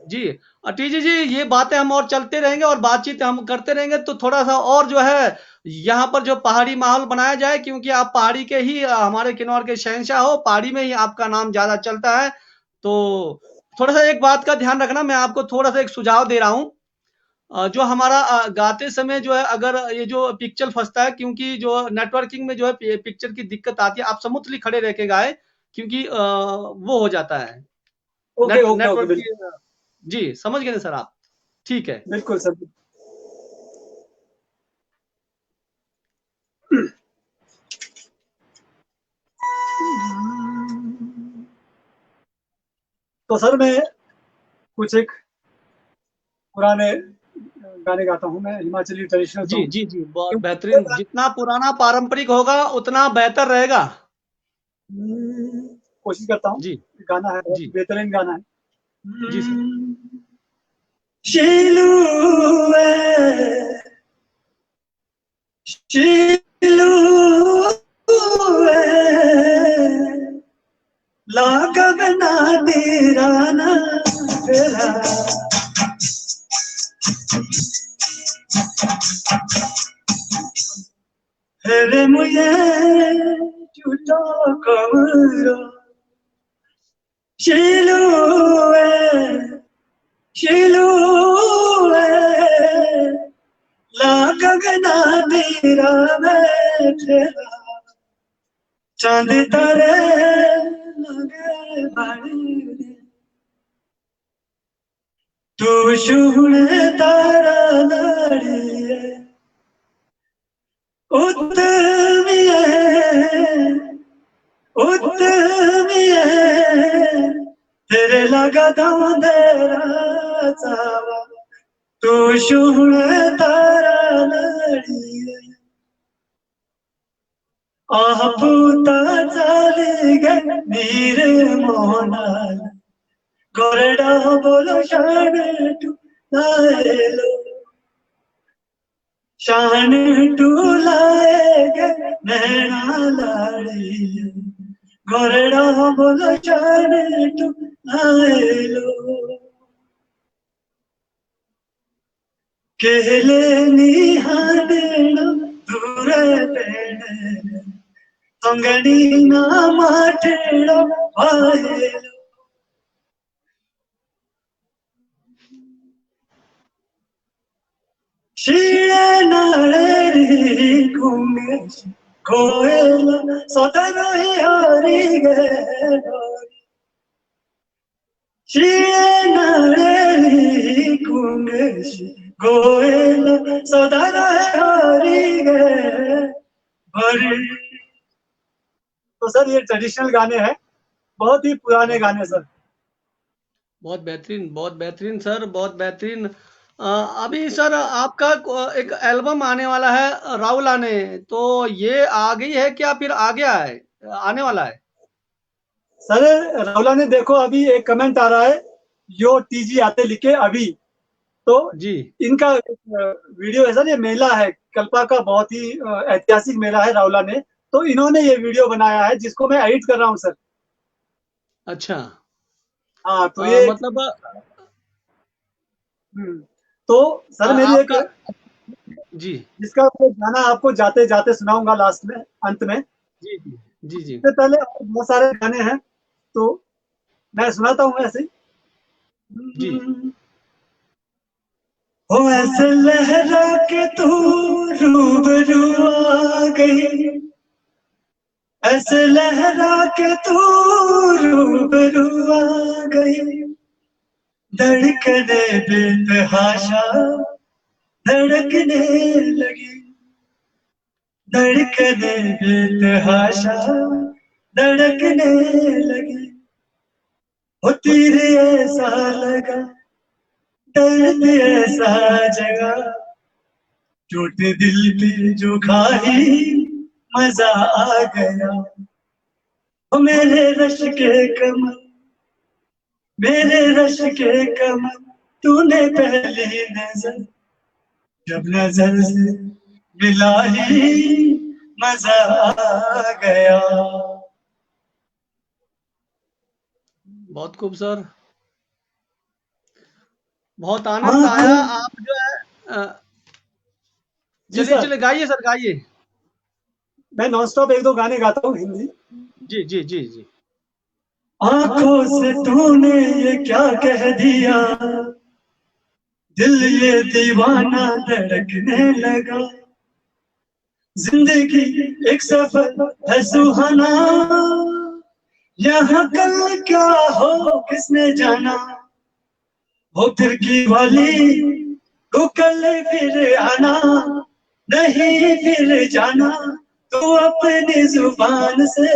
जी, टीजी जी, ये बातें हम और चलते रहेंगे और बातचीत हम करते रहेंगे, तो थोड़ा सा और जो है यहाँ पर जो पहाड़ी माहौल बनाया जाए, क्योंकि आप पहाड़ी के ही हमारे किन्नौर के शहंशाह हो, पहाड़ी में ही आपका नाम ज्यादा चलता है। तो थोड़ा सा एक बात का ध्यान रखना, मैं आपको थोड़ा सा एक सुझाव दे रहा हूँ। जो हमारा गाते समय जो है अगर ये जो पिक्चर फंसता है, क्योंकि जो नेटवर्किंग में जो है पिक्चर की दिक्कत आती है, आप स्मूथली खड़े रह के गाए, क्योंकि वो हो जाता है ओके ओके ओके, नेटवर्क की। बिल्कुल जी, समझ गए ना सर आप? ठीक है। बिल्कुल सर। तो सर मैं कुछ एक पुराने गाने गाता हूँ, मैं हिमाचली ट्रेडिशनल जी सॉन्ग। जी जी, बहुत बेहतरीन। जितना पुराना पारंपरिक होगा उतना बेहतर रहेगा। कोशिश करता हूँ। जी गाना है, बहुत जी बेहतरीन गाना है। जी सर। शिलुए शिलुए लागब ना तेरा ना तेरा हेरे मुझे झूठा कमरो शिलुए शिलुए लागब ना तेरा मैं तेरा चांद तारे लगे बाड़ी तू शुणे तारा लाड़िए उत्तमिए उत्तमिए तेरे लगा दंदेरा चावा तू शुणे तारा लाड़िए आह पूता चाली गए नीर मोहनाल गोरडा बोलो शान टूलाएलो शान टूलाएगे नैना लाड़ी गोरडा बोलो शान टूलाएलो केले निहाडेलो दूरे पेड़े अंगड़ी ना माटेलो आएलो शिळे नाळेरी कुंगेश कोयल सदनही हरी गे शिळे नाळेरी कुंगेश कोयल सदनही हरी गे भरी। तो सर ये ट्रेडिशनल गाने हैं, बहुत ही पुराने गाने सर। बहुत बेहतरीन, बहुत बेहतरीन सर, बहुत बेहतरीन। अभी सर आपका एक एल्बम आने वाला है राहुल आने, तो ये आ गई है क्या, फिर आ गया है, आने वाला है? सर राहुला ने देखो अभी एक कमेंट आ रहा है, यो टीजी आते लिखे अभी, तो जी इनका वीडियो है सर, ये मेला है कल्पा का, बहुत ही ऐतिहासिक मेला है राहुला ने, तो इन्होंने ये वीडियो बनाया है जिसको मैं एडिट कर रहा हूँ सर। अच्छा। हाँ तो ये मतलब तो सर मेरी एक, आपका जी जिसका मैं गाना आपको जाते जाते सुनाऊंगा लास्ट में, अंत में। जी जी जी जी इससे पहले और बहुत सारे गाने हैं, तो मैं सुनाता हूँ ऐसे जी ही। ओ ऐसे लहरा के तू रूबरू आ गई, ऐसे लहरा के तू रूबरू आ गई, धड़कने बेतहाशा धड़कने लगी, धड़कने बेतहाशा धड़कने लगी, हो तीर ऐसा लगा, दर्द ऐसा जगा, चोट दिल पे जो खाई मजा आ गया, ओ मेरे रश के कमर, मेरे रश के कमर, तूने पहली नजर जब नजर से मिला ही मजा आ गया। बहुत खूब सर, बहुत आनंद आया। आंखों, आप जो है जी चलिए सर, चलिए गाइए सर गाइए। मैं नॉन स्टॉप एक दो गाने गाता हूँ हिंदी। जी जी जी जी आंखों से तूने ये क्या कह दिया, दिल ये दीवाना धड़कने लगा, जिंदगी एक सफर है सुहाना, यहाँ कल क्या हो किसने जाना, हो फिर की वाली तू कल फिर आना, नहीं फिर जाना तू अपनी जुबान से,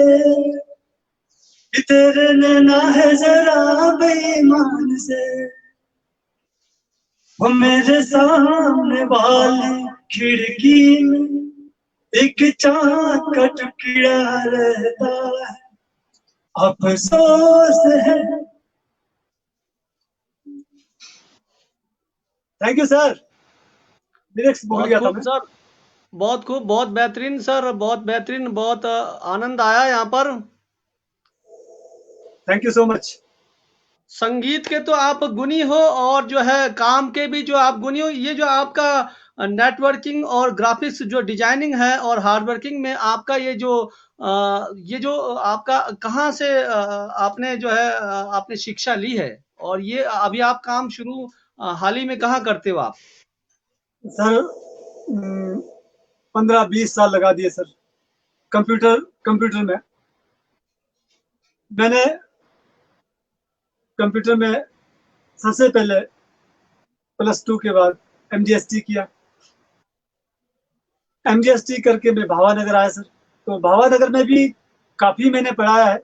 कि तेरे नैना है जरा बेईमान से, वो मेरे सामने वाली खिड़की में एक चांद का टुकड़ा रहता है, अफसोस है। थैंक यू सर, लिरिक्स भूल बहुत गया था खूब मैं। सर, बहुत खूब, बहुत बेहतरीन सर, बहुत बेहतरीन, बहुत आनंद आया यहाँ पर। Thank you so much. संगीत के तो आप गुणी हो और जो है काम के भी जो आप गुणी हो। ये जो आपका नेटवर्किंग और ग्राफिक्स जो डिजाइनिंग है और हार्ड वर्किंग में आपका ये जो आपका कहाँ से आपने जो है आपने शिक्षा ली है और ये अभी आप काम शुरू हाल ही में कहाँ करते हो आप? सर 15-20 साल लगा दिए सर, कंप्यूटर कंप्यूटर में। मैंने कंप्यूटर में सबसे पहले +2 के बाद MDST किया, MDST करके मैं भावानगर आया सर। तो भावानगर में भी काफ़ी मैंने पढ़ाया है,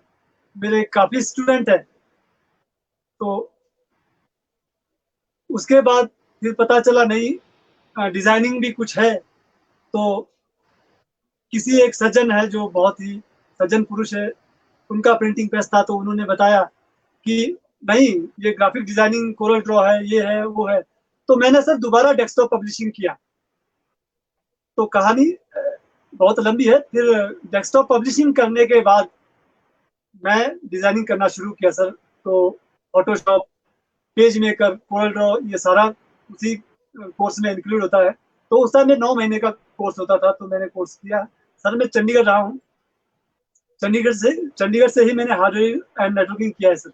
मेरे काफ़ी स्टूडेंट हैं। तो उसके बाद फिर पता चला नहीं, डिज़ाइनिंग भी कुछ है। तो किसी एक सज्जन है जो बहुत ही सज्जन पुरुष है, उनका प्रिंटिंग प्रेस था, तो उन्होंने बताया कि नहीं, ये ग्राफिक डिज़ाइनिंग कोरल ड्रॉ है, ये है, वो है। तो मैंने सर दोबारा डेस्कटॉप पब्लिशिंग किया। तो कहानी बहुत लंबी है। फिर डेस्कटॉप पब्लिशिंग करने के बाद मैं डिज़ाइनिंग करना शुरू किया सर। तो Photoshop, page maker, Corel Draw, ये सारा उसी कोर्स में इंक्लूड होता है। तो उस टाइम में 9 महीने का कोर्स होता था, तो मैंने कोर्स किया। सर मैं चंडीगढ़ रहा हूँ, चंडीगढ़ से ही मैंने हार्डवेयर एंड नेटवर्किंग किया है सर।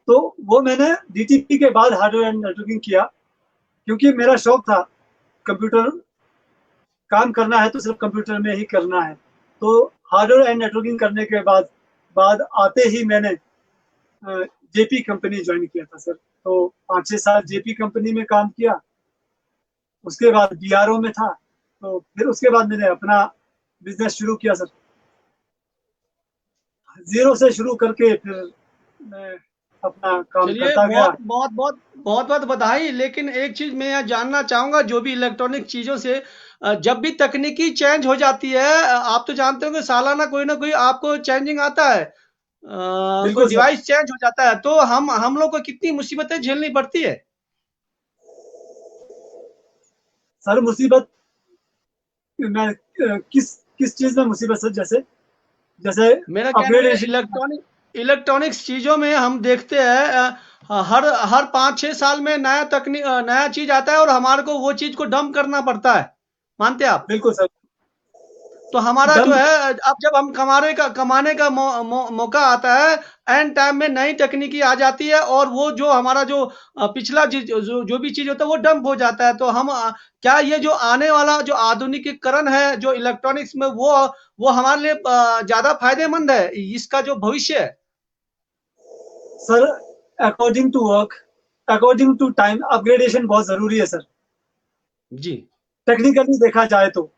तो वो मैंने DTP के बाद हार्डवेयर एंड नेटवर्किंग किया, क्योंकि मेरा शौक था कंप्यूटर, काम करना है तो सिर्फ कंप्यूटर में ही करना है। तो हार्डवेयर एंड नेटवर्किंग करने के बाद आते ही मैंने जेपी कंपनी ज्वाइन किया था सर। तो 5-6 साल जेपी कंपनी में काम किया। उसके बाद BRO में था। तो फिर उसके बाद मैंने अपना बिजनेस शुरू किया सर, जीरो से शुरू करके फिर मैं अपना काम चलिए, करता गया। बहुत बधाई। लेकिन एक चीज मैं यहाँ जानना चाहूंगा, जो भी इलेक्ट्रॉनिक चीजों से जब भी तकनीकी चेंज हो जाती है, आप तो जानते हो कि सालाना कोई ना कोई आपको चेंजिंग आता है, कोई बिल्कुल सर। डिवाइस चेंज हो जाता है, तो हम लोग को कितनी मुसीबतें झेलनी पड़ती है। सर मुसीबत, मैं किस किस चीज में मुसीबत सर? जैसे जैसे मेरा कहना है अपग्रेडेशन। इलेक्ट्रॉनिक, इलेक्ट्रॉनिक्स चीजों में हम देखते हैं हर हर 5-6 साल में नया तकनीक नया चीज आता है और हमारे को वो चीज को डंप करना पड़ता है, मानते हैं आप? बिल्कुल सर। तो हमारा जो दम। है अब जब हम कमाने का मौका आता है, एंड टाइम में नई तकनीकी आ जाती है और वो जो हमारा जो पिछला जो भी चीज होता है वो डंप हो जाता है। तो हम क्या ये जो आने वाला जो आधुनिकीकरण है जो इलेक्ट्रॉनिक्स में वो हमारे लिए ज्यादा फायदेमंद है, इसका जो भविष्य है? Sir according to work, according to time, upgradation बहुत जरूरी है सर, जी टेक्निकली देखा जाए तो।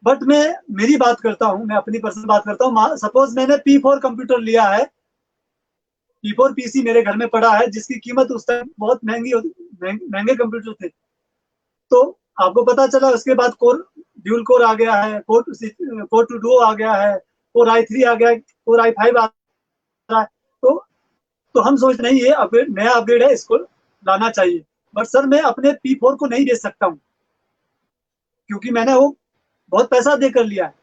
बट मैं मेरी बात करता हूँ, मैं अपनी पर्सनल बात करता हूँ। सपोज मैंने P4 कंप्यूटर लिया है, P4 पीसी मेरे घर में पड़ा है, जिसकी कीमत उस टाइम बहुत महंगे कंप्यूटर थे। तो आपको पता चला उसके बाद कोर ड्यूल कोर आ गया है, कोर टू डुओ आ गया है, कोर i3 आ गया है, कोर i5 आ रहा है। तो हम सोच रहे हैं ये अपग्रेड, नया अपग्रेड है, इसको लाना चाहिए। बट सर मैं अपने P4 को नहीं बेच सकता हूँ, क्योंकि मैंने वो बहुत पैसा दे कर लिया है।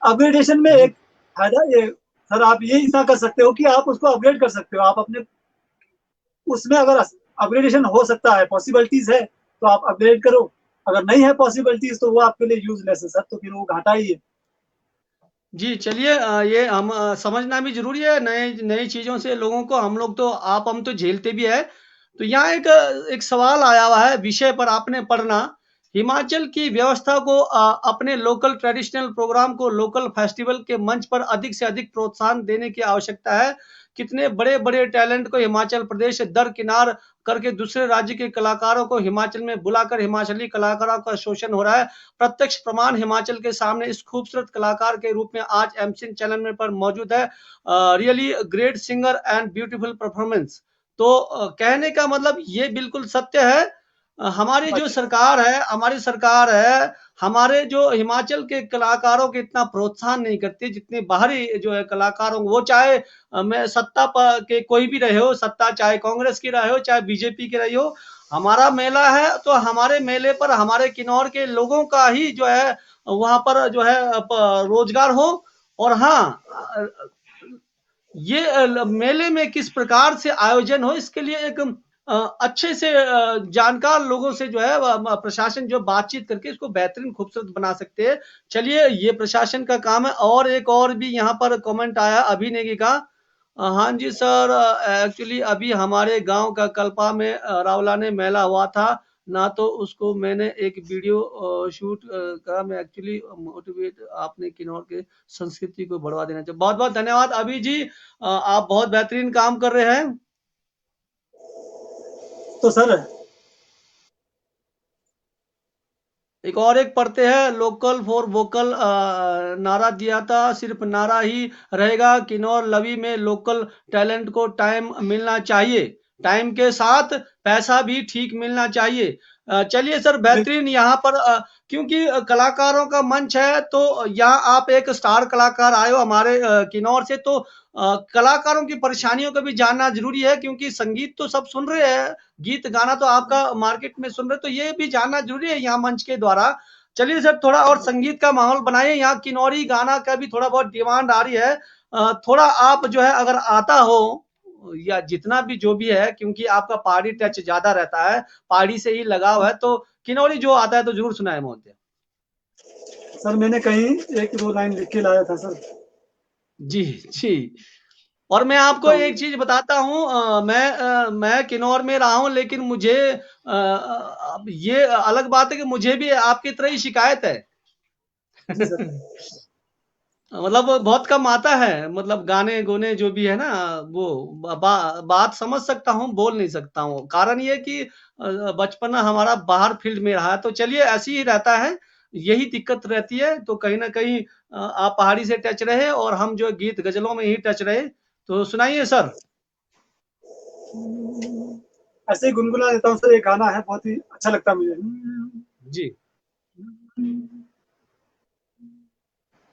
अपग्रेडेशन में एक फायदा ये सर, आप ये इतना कर सकते हो कि आप उसको अपग्रेड कर सकते हो। आप अपने उसमें अगर अपग्रेडेशन हो सकता है, पॉसिबिलिटीज है, तो आप अपग्रेड करो। अगर नहीं है पॉसिबिलिटीज तो वो आपके लिए यूजलेस है सर, तो फिर वो घाटा ही है। जी, चलिए ये हम समझना भी ज़रूरी है, नए नई चीज़ों से लोगों को हम लोग तो हम तो झेलते भी हैं। तो यहाँ एक सवाल आया हुआ है विषय पर आपने पढ़ना, हिमाचल की व्यवस्था को अपने लोकल ट्रेडिशनल प्रोग्राम को लोकल फेस्टिवल के मंच पर अधिक से अधिक प्रोत्साहन देने की आवश्यकता है। कितने बड़े-बड़े टैलेंट को हिमाचल प्रदेश दरकिनार करके दूसरे राज्य के कलाकारों को हिमाचल में बुलाकर हिमाचली कलाकारों का शोषण हो रहा है। प्रत्यक्ष प्रमाण हिमाचल के सामने इस खूबसूरत कलाकार के रूप में आज एमसिन चैनल में पर मौजूद है। Really great singer and beautiful performance. तो कहने का मतलब ये बिल्कुल सत्य है। हमारी सरकार है, हमारे जो हिमाचल के कलाकारों के इतना प्रोत्साहन नहीं करती जितने बाहरी जो है कलाकारों वो चाहे मैं सत्ता पर के कोई भी रहे हो, सत्ता चाहे कांग्रेस की रहे हो चाहे बीजेपी की रही हो। हमारा मेला है तो हमारे मेले पर हमारे किन्नौर के लोगों का ही जो है वहां पर जो है रोजगार हो। और हाँ, ये मेले में किस प्रकार से आयोजन हो इसके लिए एक अच्छे से जानकार लोगों से जो है प्रशासन जो बातचीत करके इसको बेहतरीन खूबसूरत बना सकते हैं। चलिए ये प्रशासन का काम है। और एक और भी यहाँ पर कमेंट आया अभी नेगी का, हाँ जी सर, एक्चुअली अभी हमारे गांव का कल्पा में रावलाने मेला हुआ था ना, तो उसको मैंने एक वीडियो शूट करा। मैं एक्चुअली मोटिवेट आपने किन्नौर के संस्कृति को बढ़ावा देना चाहिए। बहुत बहुत धन्यवाद अभी जी, आप बहुत बेहतरीन काम कर रहे हैं। तो सर एक पढ़ते हैं, लोकल फॉर वोकल नारा दिया था, सिर्फ नारा ही रहेगा। किन्नौर लवी में लोकल टैलेंट को टाइम मिलना चाहिए, टाइम के साथ पैसा भी ठीक मिलना चाहिए। चलिए सर, बेहतरीन यहाँ पर क्योंकि कलाकारों का मंच है तो यहाँ आप एक स्टार कलाकार आए हो हमारे किन्नौर से, तो कलाकारों की परेशानियों को भी जानना जरूरी है, क्योंकि संगीत तो सब सुन रहे हैं, गीत गाना तो आपका मार्केट में सुन रहे, तो ये भी जानना जरूरी है यहाँ मंच के द्वारा। चलिए सर, थोड़ा और संगीत का माहौल बनाइए, यहाँ किन्नौरी गाना का भी थोड़ा बहुत डिमांड आ रही है। थोड़ा आप जो है अगर आता हो या जितना भी जो भी है, क्योंकि आपका पहाड़ी टच ज्यादा रहता है, पहाड़ी से ही लगाव है, तो किन्नौरी जो आता है तो जरूर सुनाए महोदय। सर मैंने कहीं 1-2 लाइन लिख के लाया था सर। जी जी। और मैं आपको एक चीज बताता हूँ, मैं किन्नौर में रहा हूँ, लेकिन मुझे ये अलग बात है कि मुझे भी आपकी तरह ही शिकायत है। मतलब बहुत कम आता है, मतलब गाने गोने जो भी है ना वो बात समझ सकता हूँ, बोल नहीं सकता हूँ। कारण ये कि बचपना हमारा बाहर फील्ड में रहा है, तो चलिए ऐसी ही रहता है, यही दिक्कत रहती है। तो कहीं ना कहीं आप पहाड़ी से टच रहे और हम जो गीत गजलों में ही टच रहे, तो सुनाइए सर। ऐसे ही गुनगुना देता हूँ सर, एक गाना है बहुत ही अच्छा लगता है मुझे। जी।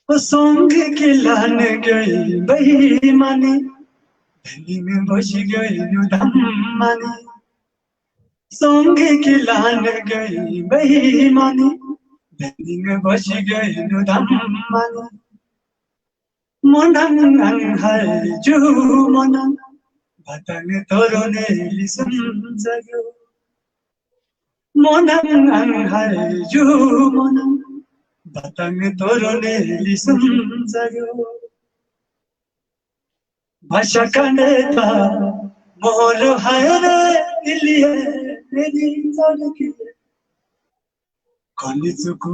सोंग के लान गई बेईमानी, धनी में बच गई धम्मानी। सोंग के लान गई बेईमानी, धनी में बच गई धम्मानी। Monang ang hai ju monang batang torone lisum sago. Monang ang hai ju monang batang torone lisum sago. Bhasha kaneta मोर हाय रे इलिए मेरी लड़की कॉलेज को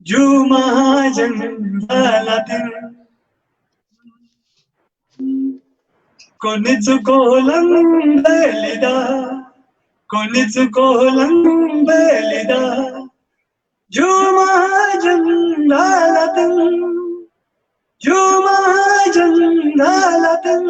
जुमा जंगलातिन कॉलेज को लंबेलिदा कॉलेज को लंबेलिदा जुमा जंगलातिन जुमा जंगलातिन।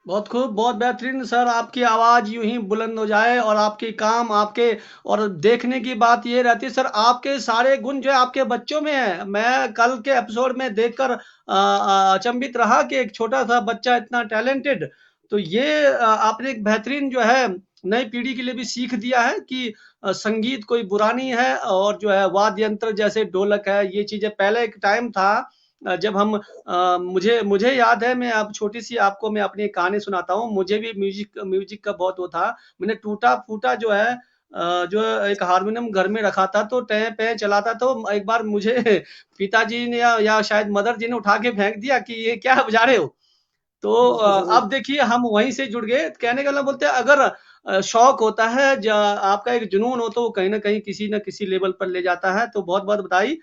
बहुत खूब, बहुत बेहतरीन सर। आपकी आवाज यूं ही बुलंद हो जाए और आपके काम आपके, और देखने की बात ये रहती है सर, आपके सारे गुण जो है आपके बच्चों में है। मैं कल के एपिसोड में देखकर अचंभित रहा कि एक छोटा सा बच्चा इतना टैलेंटेड। तो ये आपने एक बेहतरीन जो है नई पीढ़ी के लिए भी सीख दिया है कि संगीत कोई बुरा नहीं है, और जो है वाद्य यंत्र जैसे ढोलक है, ये चीजें पहले एक टाइम था जब हम मुझे मुझे याद है, मैं अब छोटी सी आपको मैं अपनी एक कहानी सुनाता हूँ। मुझे भी म्यूजिक म्यूजिक का बहुत वो था। मैंने टूटा फूटा जो है जो एक हारमोनियम घर में रखा था, तो टै पे चलाता, तो एक बार मुझे पिताजी ने या शायद मदर जी ने उठा के फेंक दिया कि ये क्या बजा रहे हो। तो अब देखिए हम वहीं से जुड़ गए। कहने का मतलब बोलते हैं, अगर शौक होता है, आपका एक जुनून हो, तो वो कहीं ना कहीं किसी न किसी लेवल पर ले जाता है। तो बहुत बहुत बधाई।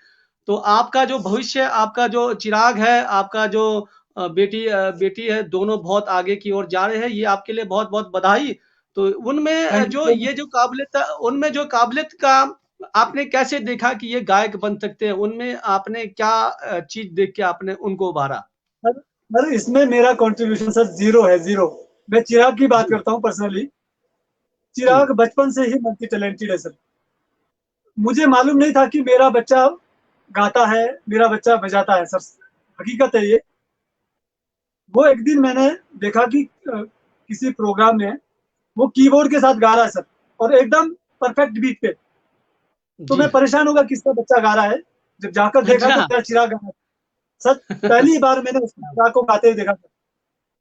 तो आपका जो भविष्य, आपका जो चिराग है, आपका जो बेटी है, दोनों बहुत आगे की ओर जा रहे हैं। ये आपके लिए बहुत बहुत बधाई। तो उनमें थैंक जो यू। ये जो काबिलियत, उनमें जो काबिलियत का आपने कैसे देखा कि ये गायक बन सकते हैं? उनमें आपने क्या चीज देख के आपने उनको उभारा? सर इसमें मेरा कंट्रीब्यूशन सर जीरो है, जीरो। मैं चिराग की बात जी करता हूँ पर्सनली। जी चिराग बचपन से ही मल्टी टैलेंटेड है सर। मुझे मालूम नहीं था कि मेरा बच्चा गाता है, मेरा बच्चा बजाता है सर। हकीकत है ये। वो एक दिन मैंने देखा कि किसी प्रोग्राम में वो कीबोर्ड के साथ गा रहा है सर, और एकदम परफेक्ट बीट पे। तो जी। मैं परेशान होगा किसका बच्चा गा रहा है। जब जाकर देखा तो अच्छा। मेरा चिराग गा रहा है सर। पहली बार मैंने उस चिराग को गाते हुए देखा था,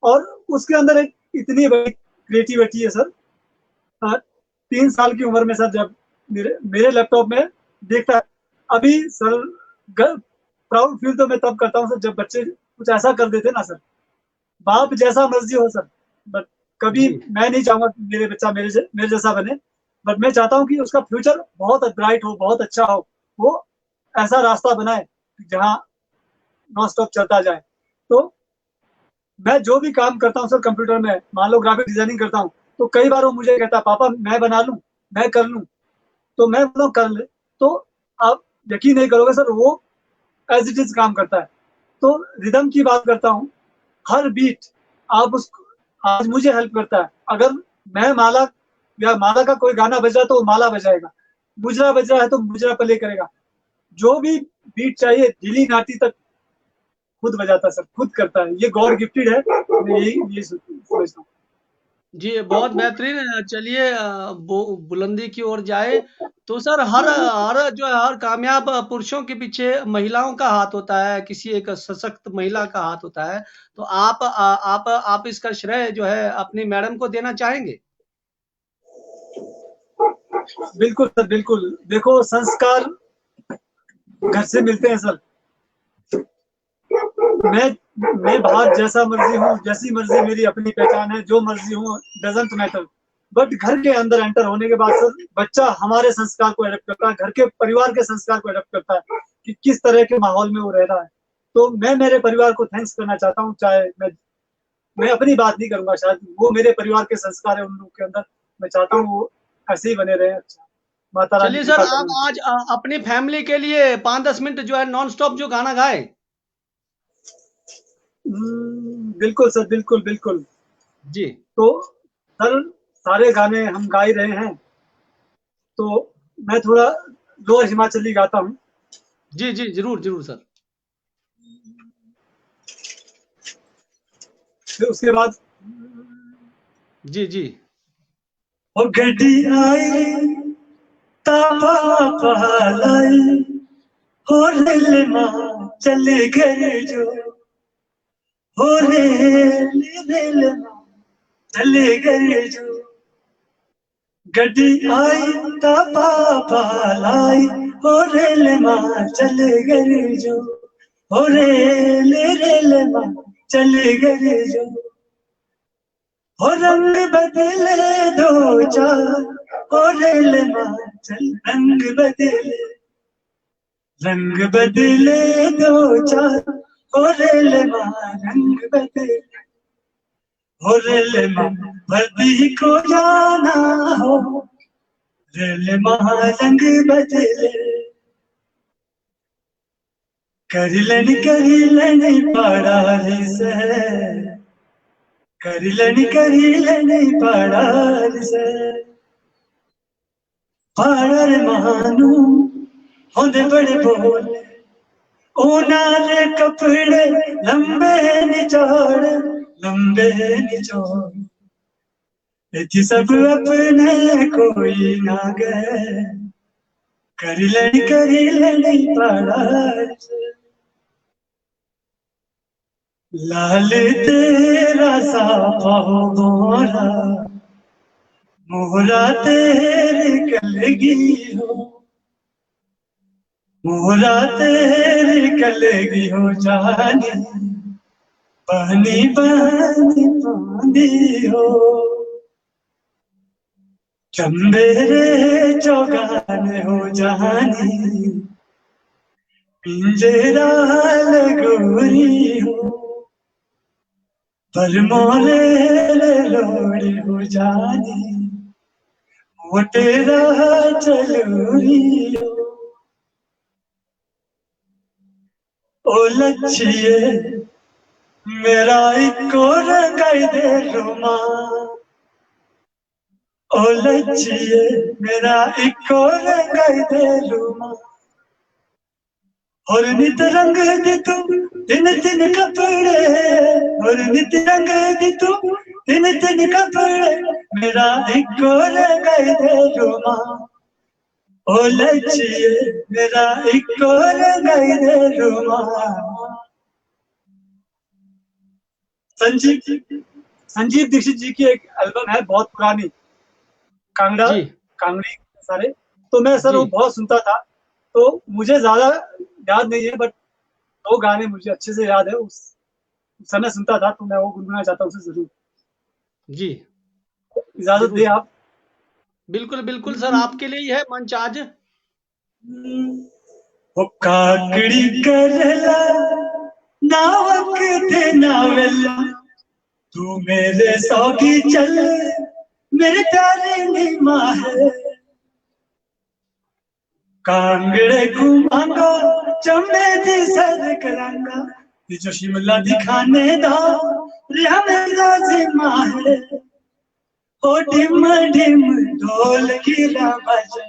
और उसके अंदर एक इतनी बड़ी क्रिएटिविटी है सर। 3 साल की उम्र में सर, जब मेरे मेरे लैपटॉप में देखता है अभी सर, प्राउड फील तो मैं तब करता हूँ सर जब बच्चे कुछ ऐसा कर देते ना सर। बाप जैसा मर्जी हो सर, बट कभी जी मैं नहीं चाहूंगा कि मेरे बच्चा मेरे जैसा बने। बट मैं चाहता हूँ कि उसका फ्यूचर बहुत ब्राइट हो, बहुत अच्छा हो। वो ऐसा रास्ता बनाए जहाँ नॉन स्टॉप चलता जाए। तो मैं जो भी काम करता हूँ सर कंप्यूटर में, मान लो ग्राफिक डिजाइनिंग करता हूँ, तो कई बार वो मुझे कहता है पापा मैं बना लूँ, मैं कर लूँ। तो मैं बोलता हूँ कर ले। तो आप यकीन नहीं करोगे सर, वो एज इट इज काम करता है। तो रिदम की बात करता हूँ, हर बीट आप उसको, आज मुझे हेल्प करता है। अगर मैं माला या माला का कोई गाना बज रहा है तो वो माला बजाएगा, मुजरा बज रहा है तो मुजरा प्ले करेगा। जो भी बीट चाहिए ढीली नाटी तक खुद बजाता है सर, खुद करता है। ये गॉड गिफ्टेड है, मैं यही समझता हूँ। जी, बहुत बेहतरीन। चलिए बुलंदी की ओर जाए। तो सर हर हर जो है, हर कामयाब पुरुषों के पीछे महिलाओं का हाथ होता है, किसी एक सशक्त महिला का हाथ होता है। तो आप इसका श्रेय जो है अपनी मैडम को देना चाहेंगे? बिल्कुल सर, बिल्कुल। देखो संस्कार घर से मिलते हैं सर। मैं मैं बाहर जैसा मर्जी हूँ, जैसी मर्जी मेरी अपनी पहचान है, जो मर्जी हूँ डजंट मैटर। बट घर के अंदर एंटर होने के बाद सर बच्चा हमारे संस्कार को एडेप्ट करता है, घर के परिवार के संस्कार को एडेप्ट करता है कि किस तरह के माहौल में वो रह रहा है। तो मैं मेरे परिवार को थैंक्स करना चाहता हूँ। चाहे मैं अपनी बात नहीं करूंगा, शायद वो मेरे परिवार के संस्कार है उन लोगों के अंदर। मैं चाहता हूँ वो ऐसे ही बने रहे। अच्छा, माता रानी चलिए सर, कृपा आप करें। आज अपनी फैमिली के लिए 5-10 मिनट जो है नॉन स्टॉप जो गाना गाए। बिल्कुल सर, बिल्कुल बिल्कुल। जी तो सर सारे गाने हम गा ही रहे हैं, तो मैं थोड़ा लोअर हिमाचली गाता हूँ। जी जी, जरूर जरूर सर। फिर उसके बाद जी जी। ओ गड्डी आई तापा पहालाई हो रेल माँ चले गए जो, हो रेल माँ चले गए जो, गड्डी आई ता पापा लाई, हो रेल माँ चले गए जो, हो रेल माँ चले गए जो, हो रंग बदले दो चार, हो रेल माँ चल रंग बदले दो चार, हो रेल माँ रंग बदले, हो रेल माँ वर्दी को जाना हो, रेल माँ रंग बदले, करिलनी पड़ाली से, करिलनी पड़ाली से, पाड़र मानू होंदे बड़े बोले, ओनाले कपड़े लंबे निचोड़, इति सब अपने कोई ना गए, करिलनी पड़ाली से, लाल तेरा साफा हो मोरा, मोहरा तेरी कलगी हो, मोहरा तेरी कलगी हो जानी, पानी पानी पानी हो, चंबेरे चौगाने हो जानी, पिंजरा लगोरी हो, पर मोले लोड़ी हो जानी, मोटेरा चलूरी हो, ओ लच्छिए मेरा इको रंगाई दे रुमा, ओ लच्छिए मेरा इको रंगाई दे रुमा, और नित रंग दी तू दिन दिन कपड़े, और नित रंग दी तू दिन दिन कपड़े, मेरा इको रंगाई दे रुमा, ओ लच्छिए मेरा इको रंगाई दे रुमा। संजीव दीक्षित जी की एक एल्बम है बहुत पुरानी, कांगड़ा जी कांगड़ी सारे, तो मैं सर वो जी बहुत सुनता था, तो मुझे ज्यादा याद नहीं है, बट वो गाने मुझे अच्छे से याद है, उस समय सुनता था, तो मैं वो गुनगुनाना चाहता हूँ उसे जरूर, जी इजाजत जरूर दे सर। आप। बिल्कुल बिल्कुल सर, आपके लिए ही है मंच आज। वो काकड़ी करला नावक थे नावेला, तू मेरे सौगी चल मेरे प्यारे नीमा है, कांगड़े घुमांगा चंबे दी सर करांगा, जो शिमला दिखाने दा रिहा मेरा जिम्मा है, ओ डिम डिम ढोल गिरा बजे,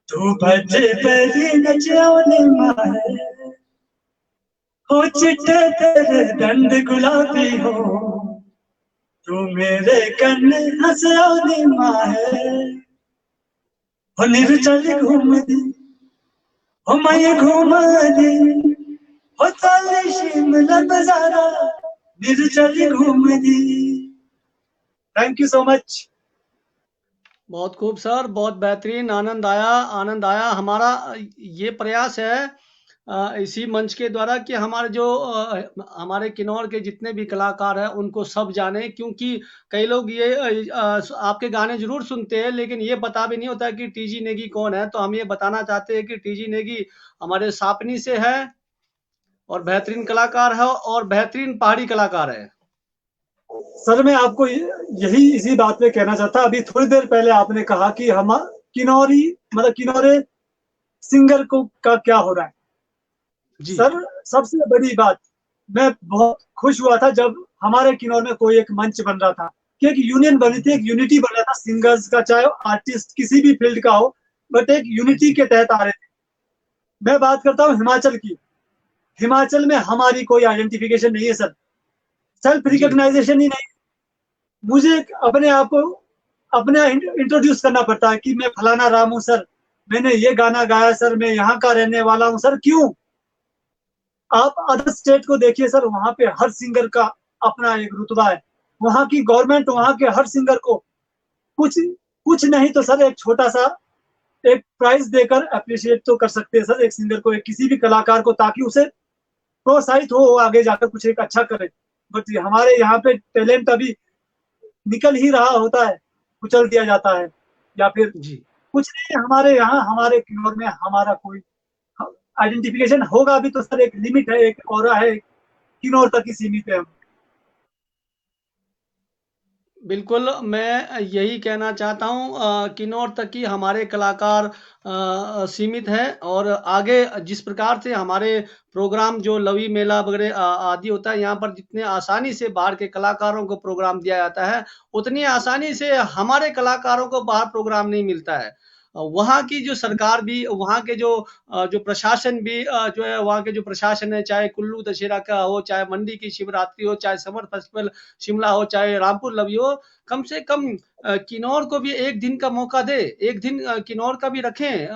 तू बजे परी नचाने मारे, हो चिट्टे तेरे दंड गुलाबी हो, तू मेरे कन्ने हंसाने मारे, हो निर्चल घूम दी, हो मैं घूम दी, हो चल शिमला बाजारा, निर्चल घूम दी। Thank you so much. बहुत खूब सर, बहुत बेहतरीन, आनंद आया आनंद आया। हमारा ये प्रयास है इसी मंच के द्वारा कि हमारे जो हमारे किन्नौर के जितने भी कलाकार हैं उनको सब जाने, क्योंकि कई लोग ये आपके गाने जरूर सुनते हैं लेकिन ये पता भी नहीं होता कि टीजी नेगी कौन है। तो हम ये बताना चाहते हैं कि टीजी नेगी हमारे सापनी से है और बेहतरीन कलाकार है और बेहतरीन पहाड़ी कलाकार है। सर मैं आपको यही इसी बात पे कहना चाहता, अभी थोड़ी देर पहले आपने कहा कि हम किन्नौरी मतलब किन्नौरे सिंगर को का क्या हो रहा है। जी सर सबसे बड़ी बात, मैं बहुत खुश हुआ था जब हमारे किन्नौर में कोई एक मंच बन रहा था कि एक यूनियन बनी थी, एक यूनिटी बन रहा था सिंगर्स का, चाहे आर्टिस्ट किसी भी फील्ड का हो, बट एक यूनिटी के तहत आ रहे थे। मैं बात करता हूँ हिमाचल की, हिमाचल में हमारी कोई आइडेंटिफिकेशन नहीं है सर, सेल्फ जी रिकॉग्नाइजेशन ही नहीं। मुझे अपने आप को अपने इंट्रोड्यूस करना पड़ता है कि मैं फलाना राम हूं सर, मैंने ये गाना गाया सर, मैं यहाँ का रहने वाला हूँ सर। क्यों? आप अदर स्टेट को देखिए सर, वहां पे हर सिंगर का अपना एक रुतबा है। वहां की गवर्नमेंट वहां के हर सिंगर को कुछ कुछ नहीं तो सर एक छोटा सा एक प्राइज देकर अप्रिशिएट तो कर सकते हैं सर एक सिंगर को, एक किसी भी कलाकार को, ताकि उसे प्रोत्साहित हो आगे जाकर कुछ एक अच्छा करे। बट हमारे यहाँ पे टैलेंट अभी निकल ही रहा होता है, कुचल दिया जाता है, या फिर जी कुछ नहीं। हमारे यहाँ हमारे किन्नौर में हमारा कोई आइडेंटिफिकेशन होगा भी तो सर एक लिमिट है, एक ऑरा है, किन्नौर तक ही सीमित है हम। बिल्कुल, मैं यही कहना चाहता हूँ किन्नौर तक ही हमारे कलाकार सीमित हैं और आगे जिस प्रकार से हमारे प्रोग्राम जो लवी मेला वगैरह आदि होता है, यहाँ पर जितने आसानी से बाहर के कलाकारों को प्रोग्राम दिया जाता है, उतनी आसानी से हमारे कलाकारों को बाहर प्रोग्राम नहीं मिलता है। वहाँ की जो सरकार भी, वहाँ के जो प्रशासन भी जो है, वहाँ के जो प्रशासन है, चाहे कुल्लू दशहरा का हो, चाहे मंडी की शिवरात्रि हो, चाहे समर फेस्टिवल शिमला हो, चाहे रामपुर लवी हो, कम से कम किन्नौर को भी एक दिन का मौका दे, एक दिन किन्नौर का भी रखें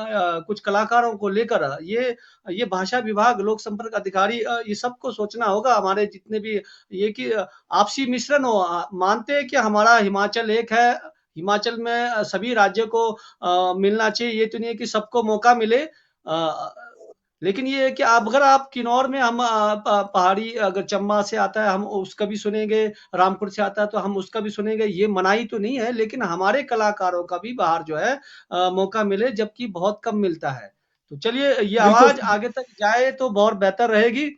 कुछ कलाकारों को लेकर। ये भाषा विभाग, लोक संपर्क अधिकारी, ये सबको सोचना होगा, हमारे जितने भी ये कि आपसी मिश्रण हो। मानते हैं कि हमारा हिमाचल एक है, हिमाचल में सभी राज्यों को मिलना चाहिए, ये तो नहीं है कि सबको मौका मिले। लेकिन ये है कि आप अगर आप किन्नौर में हम पहाड़ी अगर चंबा से आता है हम उसका भी सुनेंगे, रामपुर से आता है तो हम उसका भी सुनेंगे, ये मनाही तो नहीं है, लेकिन हमारे कलाकारों का भी बाहर जो है मौका मिले, जबकि बहुत कम मिलता है। तो चलिए ये बिल्कुल आवाज आगे तक जाए तो बहुत बेहतर रहेगी।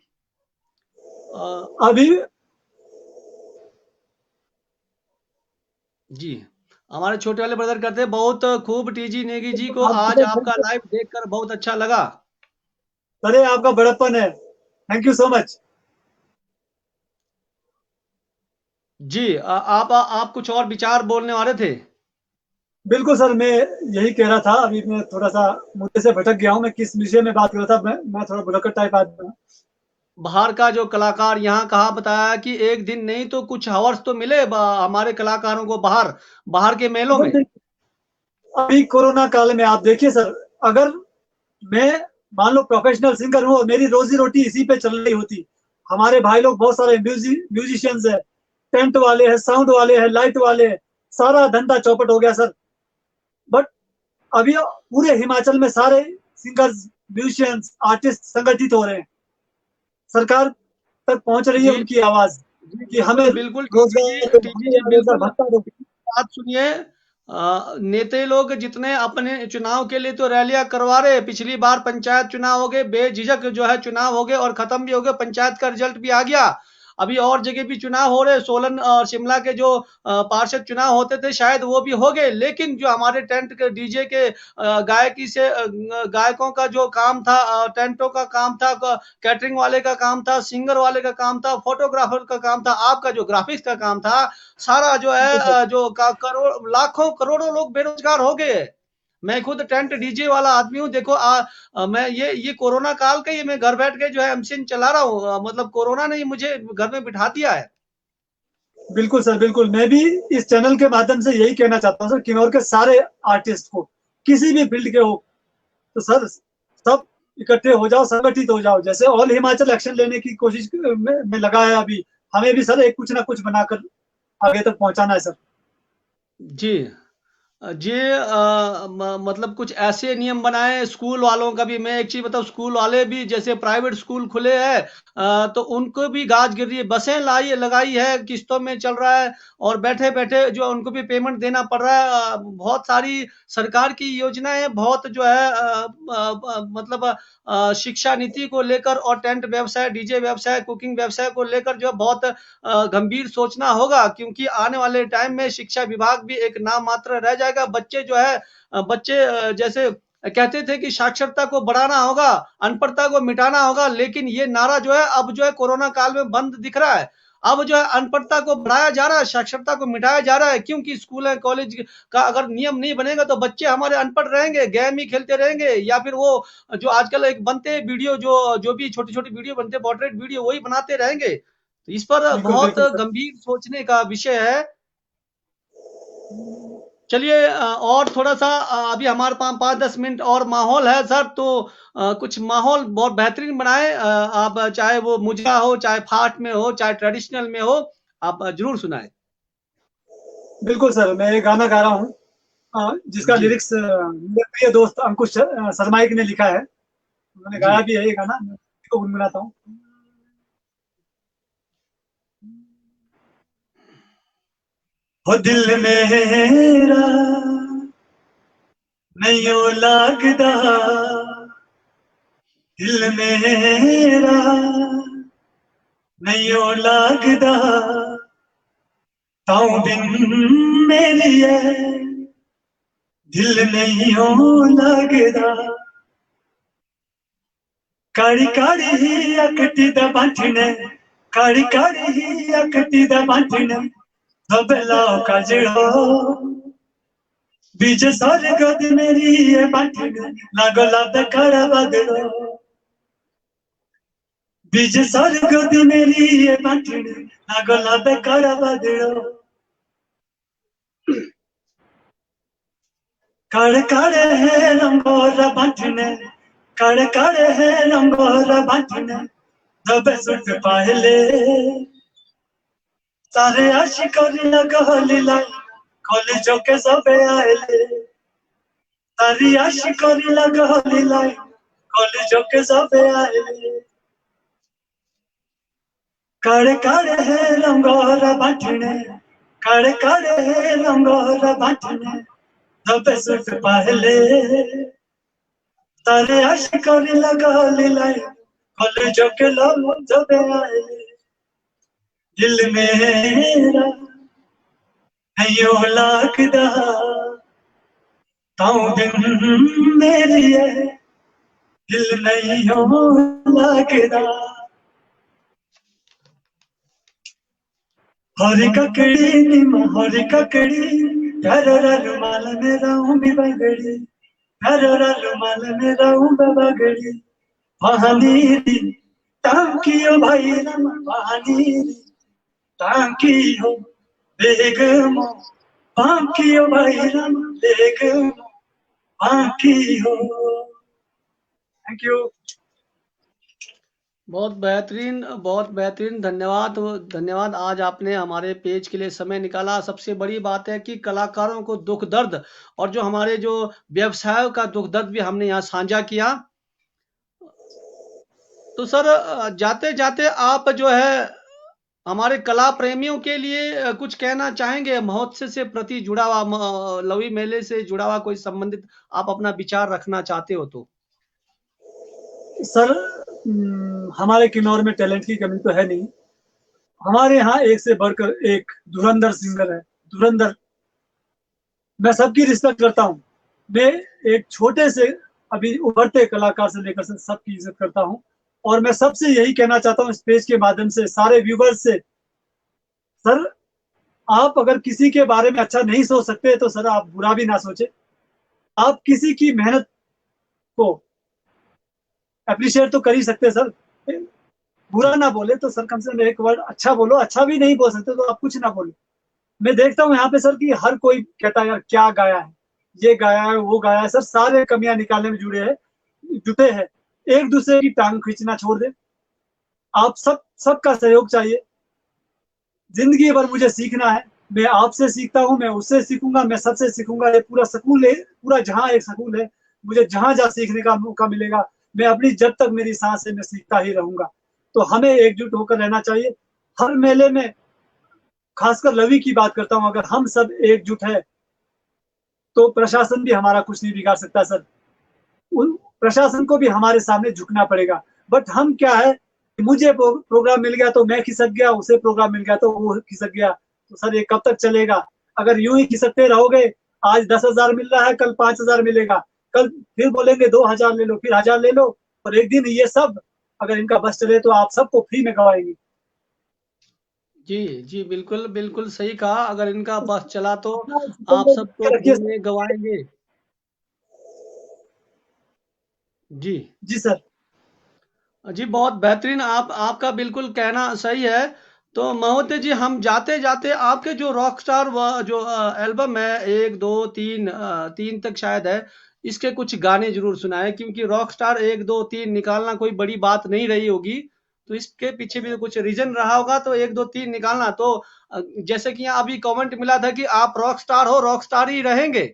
अभी जी, हमारे छोटे वाले ब्रदर कहते हैं बहुत खूब टीजी नेगी जी को आज आपका लाइव देखकर बहुत अच्छा लगा। अरे आपका बड़प्पन है, थैंक यू सो मच। जी आप कुछ और विचार बोलने वाले थे। बिल्कुल सर, मैं यही कह रहा था। अभी मैं थोड़ा सा मुद्दे से भटक गया हूँ, मैं किस विषय में बात कर रहा था। मैं थोड़ा बुलक्कड़ टाइप आदमी हूँ। बाहर का जो कलाकार यहाँ कहा बताया कि एक दिन नहीं तो कुछ हावर्स तो मिले हमारे कलाकारों को बाहर बाहर के मेलों में। अभी कोरोना काल में आप देखिए सर, अगर मैं मान लो प्रोफेशनल सिंगर हूँ और मेरी रोजी रोटी इसी पे चल रही होती, हमारे भाई लोग बहुत सारे म्यूजिशियंस है, टेंट वाले हैं, साउंड वाले हैं, लाइट वाले हैं, सारा धंधा चौपट हो गया सर। बट अभी पूरे हिमाचल में सारे सिंगर्स, म्यूजिशियंस, आर्टिस्ट संगठित हो रहे हैं। सरकार तक पहुंच रही है जी उनकी आवाज जी कि हमें बिल्कुल रोजगार, टीजी हमें जी रोजगार बिल्कुल भत्ता दो। बात सुनिए। नेता लोग जितने अपने चुनाव के लिए तो रैलियां करवा रहे, पिछली बार पंचायत चुनाव हो गए, बेझिझक जो है चुनाव हो गए और खत्म भी हो गए, पंचायत का रिजल्ट भी आ गया। अभी और जगह भी चुनाव हो रहे, सोलन और शिमला के जो पार्षद चुनाव होते थे शायद वो भी हो गए, लेकिन जो हमारे टेंट के डीजे के गायकी से गायकों का जो काम था, टेंटों का काम था, कैटरिंग वाले का काम था, सिंगर वाले का काम था, फोटोग्राफर का काम था, आपका जो ग्राफिक्स का काम था, सारा जो है जो करोड़ लाखों करोड़ों लोग बेरोजगार हो गए। मैं खुद टेंट डीजे वाला आदमी हूँ। देखो मैं ये कोरोना काल का ये मैं घर बैठ के जो है एमसीएन चला रहा हूँ। मतलब कोरोना ने मुझे घर में बिठा दिया है। बिल्कुल सर, बिल्कुल। मैं भी इस चैनल के माध्यम से यही कहना चाहता हूँ सर, किन्नौर के सारे आर्टिस्ट को, किसी भी फील्ड के हो, तो सर सब इकट्ठे हो जाओ, संगठित हो जाओ। जैसे ऑल हिमाचल एक्शन लेने की कोशिश में लगा है अभी, हमें भी सर एक कुछ ना कुछ बनाकर आगे तक पहुंचाना है सर। जी जी मतलब कुछ ऐसे नियम बनाए स्कूल वालों का भी। मैं एक चीज बताऊं, स्कूल वाले भी जैसे प्राइवेट स्कूल खुले हैं तो उनको भी गाज गिर रही है। बसें लगाई है, किस्तों में चल रहा है और बैठे बैठे जो उनको भी पेमेंट देना पड़ रहा है। बहुत सारी सरकार की योजनाएं हैं, बहुत जो है मतलब शिक्षा नीति को लेकर और टेंट व्यवसाय, डीजे व्यवसाय, कुकिंग व्यवसाय को लेकर जो है बहुत गंभीर सोचना होगा, क्योंकि आने वाले टाइम में शिक्षा विभाग भी एक नाम मात्र रह जाएगा। बच्चे जो है बच्चे जैसे कहते थे कि साक्षरता को बढ़ाना होगा, अनपढ़ता को मिटाना होगा, लेकिन ये नारा जो है अब जो है कोरोना काल में बंद दिख रहा है। अब जो है अनपढ़ता को बढ़ाया जा रहा है, साक्षरता को मिटाया जा रहा है, क्योंकि स्कूल है कॉलेज का अगर नियम नहीं बनेगा तो बच्चे हमारे अनपढ़ रहेंगे, गेम ही खेलते रहेंगे, या फिर वो जो आजकल एक बनते हैं वीडियो, जो भी छोटी छोटी वीडियो बनते हैं, पोर्ट्रेट वीडियो, वही बनाते रहेंगे। तो इस पर बिल्कुल बहुत बिल्कुल सर। गंभीर सोचने का विषय है। चलिए और थोड़ा सा अभी हमारे पास 5-10 मिनट और माहौल है सर, तो कुछ माहौल बहुत बेहतरीन बनाए, आप चाहे वो मुजरा हो, चाहे फाट में हो, चाहे ट्रेडिशनल में हो, आप जरूर सुनाए। बिल्कुल सर, मैं एक गाना गा रहा हूँ जिसका जी। लिरिक्स मेरे प्रिय दोस्त अंकुश सरमाइक ने लिखा है। उन्होंने जी। गाया भी है ये गाना, मैं इसको गुनगुनाता हूँ। हो दिल मेरा नहीं ओ लागदा, दिल मेरा नहीं ओ लागदा, ताऊ बिन मेरी है दिल नहीं ओ लागदा। काड़ी काड़ी ही अकटी दा बांठने, काड़ी काड़ी ही अकटी दा बांठने, दबलाओ काजड़ो बीच सारे गद मेरी ये बांठने, लागो लाद काड़ा बदलो बीच सारे गद मेरी ये बांठने, लागो लाद काड़ा बदलो। काड़े काड़े है रंगोरा बांठने, काड़े काड़े है रंगोरा बांठने, दबे सुट पाहले सारे आशिकों ने लगोली लाई, कॉलेजों के सबे आएले सारी आशिकों ने लगोली लाई, कॉलेजों के सबे आएले। काड़े काड़े है रंगोरा बांठने, काड़े काड़े है रंगोरा बांठने, दबे सुट पाहले सारे आशिकों ने लगोली लाई, कॉलेजों के लोग सबे आएले। दिल मेरा है यो लागदा, ताऊ बिन मेरी है दिल नहीं हो लागदा। हरी ककड़ी नीम हरी ककड़ी, प्यारो रुमाल मेरा हूँ भी बगड़ी, प्यारो रुमाल मेरा हूँ बगड़ी। बहानीरी टांकियो भाई रम बहानीरी टांकियो बेगमो, बांकियो भाई रम बेगमो बांकियो। Thank you. बहुत बेहतरीन, धन्यवाद धन्यवाद। आज आपने हमारे पेज के लिए समय निकाला। सबसे बड़ी बात है कि कलाकारों को दुख दर्द और जो हमारे जो व्यवसायों का दुख दर्द भी हमने यहाँ साझा किया। तो सर जाते जाते आप जो है हमारे कला प्रेमियों के लिए कुछ कहना चाहेंगे? महोत्सव से प्रति जुड़ा हुआ लवी मेले से जुड़ा हुआ कोई संबंधित आप अपना विचार रखना चाहते हो तो? सर हमारे किन्नौर में टैलेंट की कमी तो है नहीं। हमारे यहाँ एक से बढ़कर एक धुरंधर सिंगर है, धुरंधर। मैं सबकी रिस्पेक्ट करता हूँ। मैं एक छोटे से अभी उभरते कलाकार से लेकर सबकी इज्जत करता हूँ। और मैं सबसे यही कहना चाहता हूँ इस पेज के माध्यम से सारे व्यूवर्स से, सर आप अगर किसी के बारे में अच्छा नहीं सोच सकते तो सर आप बुरा भी ना सोचे। आप किसी की मेहनत को अप्रिशिएट तो कर ही सकते सर। बुरा ना बोले तो सर कम से कम एक वर्ड अच्छा बोलो। अच्छा भी नहीं बोल सकते तो आप कुछ ना बोलो। मैं देखता हूँ यहाँ पे सर कि हर कोई कहता है यार क्या गाया है, ये गाया है, वो गाया है। सर सारे कमियां निकालने में जुटे हैं। एक दूसरे की टांग खींचना छोड़ दे। आप सबका सहयोग चाहिए। जिंदगी भर मुझे सीखना है। मैं आपसे सीखता हूँ, मैं उससे सीखूंगा, मैं सबसे सीखूंगा। ये पूरा स्कूल है, पूरा जहां एक स्कूल है। मुझे जहां जहां सीखने का मौका मिलेगा, मैं अपनी जब तक मेरी सांस है मैं सीखता ही रहूंगा। तो हमें एकजुट होकर रहना चाहिए। हर मेले में खासकर लवी की बात करता हूँ, अगर हम सब एकजुट है तो प्रशासन भी हमारा कुछ नहीं बिगाड़ सकता सर। उन प्रशासन को भी हमारे सामने झुकना पड़ेगा। बट हम क्या है, मुझे प्रोग्राम मिल गया तो मैं खिसक गया, उसे प्रोग्राम मिल गया तो वो खिसक गया। तो सर ये कब तक चलेगा? अगर यूं ही खिसकते रहोगे, आज 10,000 मिल रहा है, कल 5,000 मिलेगा, कल फिर बोलेंगे 2,000 ले लो, फिर 1,000 ले लो। और एक दिन ये सब अगर इनका बस चले तो आप सबको फ्री में गवाएंगे। जी, जी, बिल्कुल, बिल्कुल सही कहा। अगर इनका बस चला तो आप सबको रखिए फ्री सर। में गँवाएँगे। जी। जी सर। जी, बहुत बेहतरीन। आपका बिल्कुल कहना सही है। तो महोदय जी, हम जाते जाते आपके जो रॉक स्टार जो एल्बम है 1 2 3 3 तक शायद है, इसके कुछ गाने जरूर सुनाए, क्योंकि रॉक स्टार 1 2 3 निकालना कोई बड़ी बात नहीं रही होगी, तो इसके पीछे भी तो कुछ रीजन रहा होगा, तो 1 2 3 निकालना। तो जैसे कि यहाँ अभी कमेंट मिला था कि आप रॉक स्टार हो, रॉक स्टार ही रहेंगे।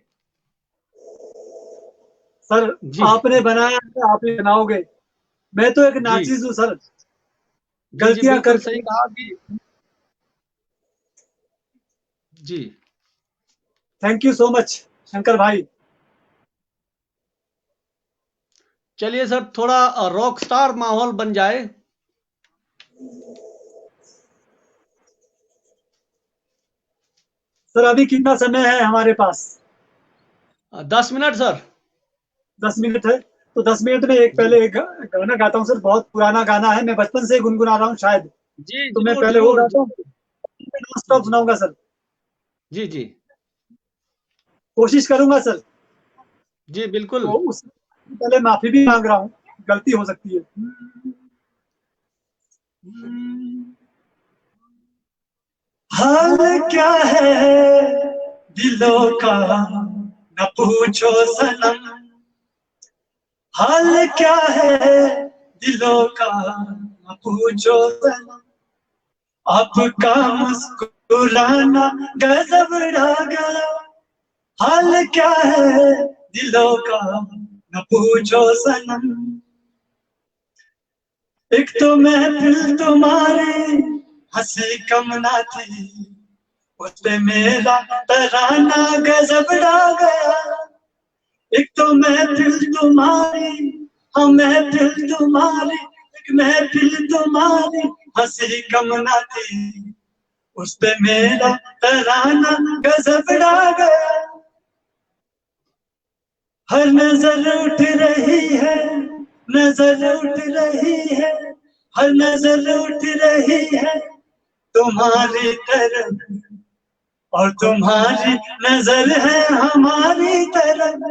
सर जी आपने बनाया है, आप ही बनाओगे। मैं तो एक जी नाचिज हूँ सर, जी जी, गलतियां बिल्कुल करके। सही कहा कि जी। Thank you so much Shankar भाई। चलिए सर, थोड़ा रॉक स्टार माहौल बन जाए। सर अभी कितना समय है हमारे पास? 10 मिनट सर। 10 मिनट है, तो 10 मिनट में एक जी पहले एक गाना गाता हूँ सर। बहुत पुराना गाना है, मैं बचपन से ही गुनगुना रहा हूँ शायद। जी, तो मैं जरूर पहले वो जरूर गाता हूँ, जरूर। नॉन स्टॉप जी सुनाऊंगा सर। जी जी कोशिश करूंगा सर। जी, बिल्कुल। तो उस पहले माफी भी मांग रहा हूँ, गलती हो सकती है। हाल क्या है दिलों का न पूछो सनम, हाल क्या है दिलों का न पूछो सनम, आपका मुस्कुराना गजब ढा गया, हाल क्या है दिलों का न पूछो सनम, एक तो महफिल तुम्हारी हंसी कम ना थी, उस पे मेरा तराना गजब ढा गया, एक तो महफिल तुम्हारी, हाँ महफिल तुम्हारी, एक महफिल तुम्हारी हंसी कम ना थी, उस पे मेरा तराना गजब ढा गया, हर नजर उठ रही है, नजर उठ रही है, हर नजर उठ रही है तुम्हारी तरफ, और तुम्हारी नजर है हमारी तरफ,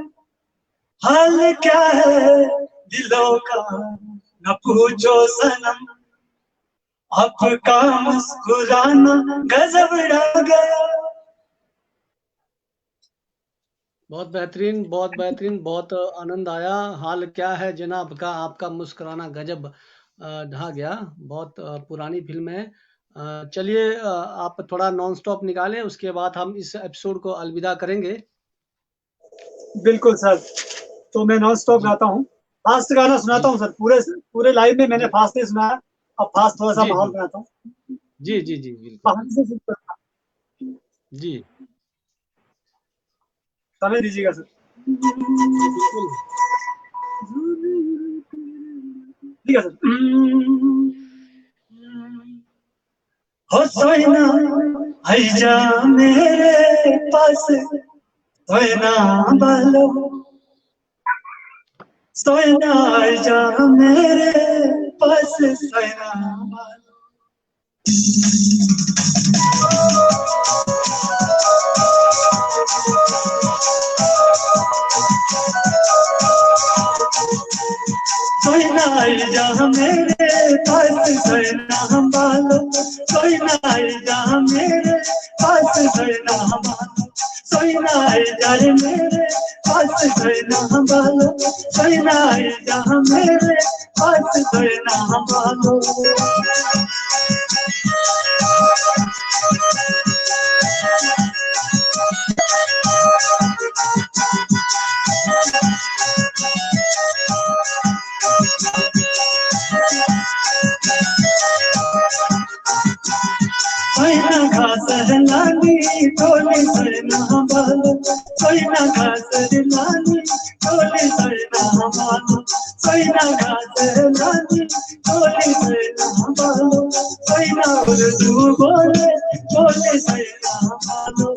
हाल क्या है दिलों का न पूछो सनम, आपका मुस्कुराना गजब ढा गया। बहुत बेहतरीन, बहुत बेहतरीन, बहुत आनंद आया। हाल क्या है जनाब का, आपका मुस्कुराना गजब ढा गया। बहुत पुरानी फिल्म है। चलिए, आप थोड़ा नॉन स्टॉप निकालें, उसके बाद हम इस एपिसोड को अलविदा करेंगे। बिल्कुल सर, तो मैं नॉन स्टॉप जी गाता हूँ। फास्ट गाना सुनाता जी हूँ सर, पूरे पूरे लाइव में मैंने जी फास्ट नहीं सुनाया। अब फास्ट थोड़ा सा जी माहौल जी बनाता हूँ। जी जी जी, बिल्कुल। कहानी से शुरू करता जी हूँ। समय दीजिएगा सर। जी, बिल्कुल। ठीक है सर। हो सोना आइजा मेरे पास, सोना बालो, सोना आइजा मेरे पास, सोना बालो। सोना आइजा मेरे पास, सोना बालो, सोना आइजा मेरे पास, सोना बालो, सोना आइजा मेरे पास, सोना बालो, सोना आइजा मेरे पास, सोना बालो। सोना घास लानी टोली सोना बालो, सोना घास लानी टोली सोना बालो, सोना घास लानी टोली सोना बालो, सोना उर्दू बोले बोले सोना बालो।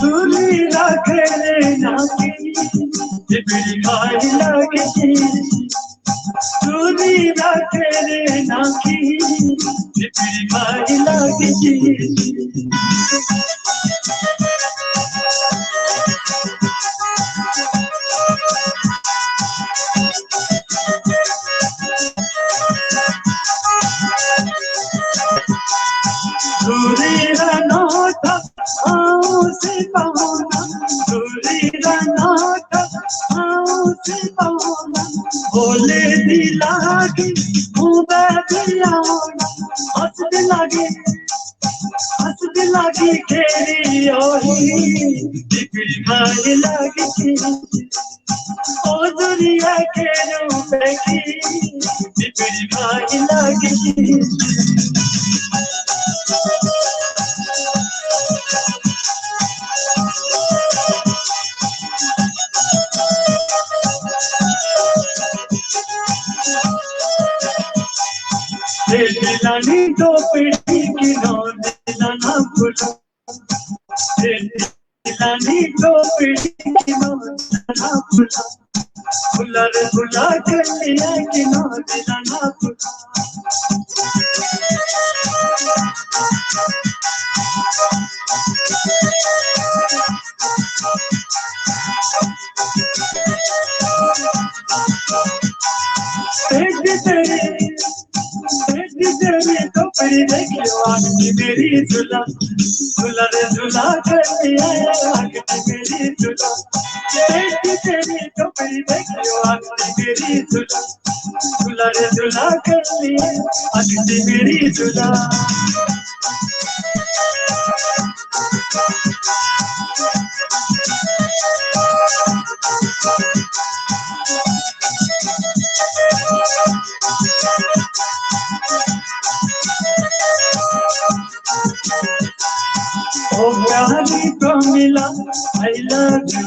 दूरी रखे नाकी, बिगड़ी खाई लगी, दूरी दूरी रखे नाखी पिपरी माई लागी दूरी रनोटा आओ से पाऊना दूरी रनोटा आओ से पाऊना बोले दिला की मुबे दियाना हंस दिला की खेरी ओही पिपरी माई लागी ओ दुनिया के रूप की पिपरी माई लागी दिलानी तो पीढ़ी की नो दिलाना भूला दिलानी तो पीढ़ी की नो दिलाना भूला भूला रे भूला के लिया की नो दिलाना भूला तो परी देखियो आंटी मेरी झूला झूला रे झूला कर लिया आंटी मेरी झूला तेरी तो परी देखियो आंटी मेरी झूला झूला रे झूला कर लिया आंटी मेरी झूला ओ प्यारी को मिला आई लव यू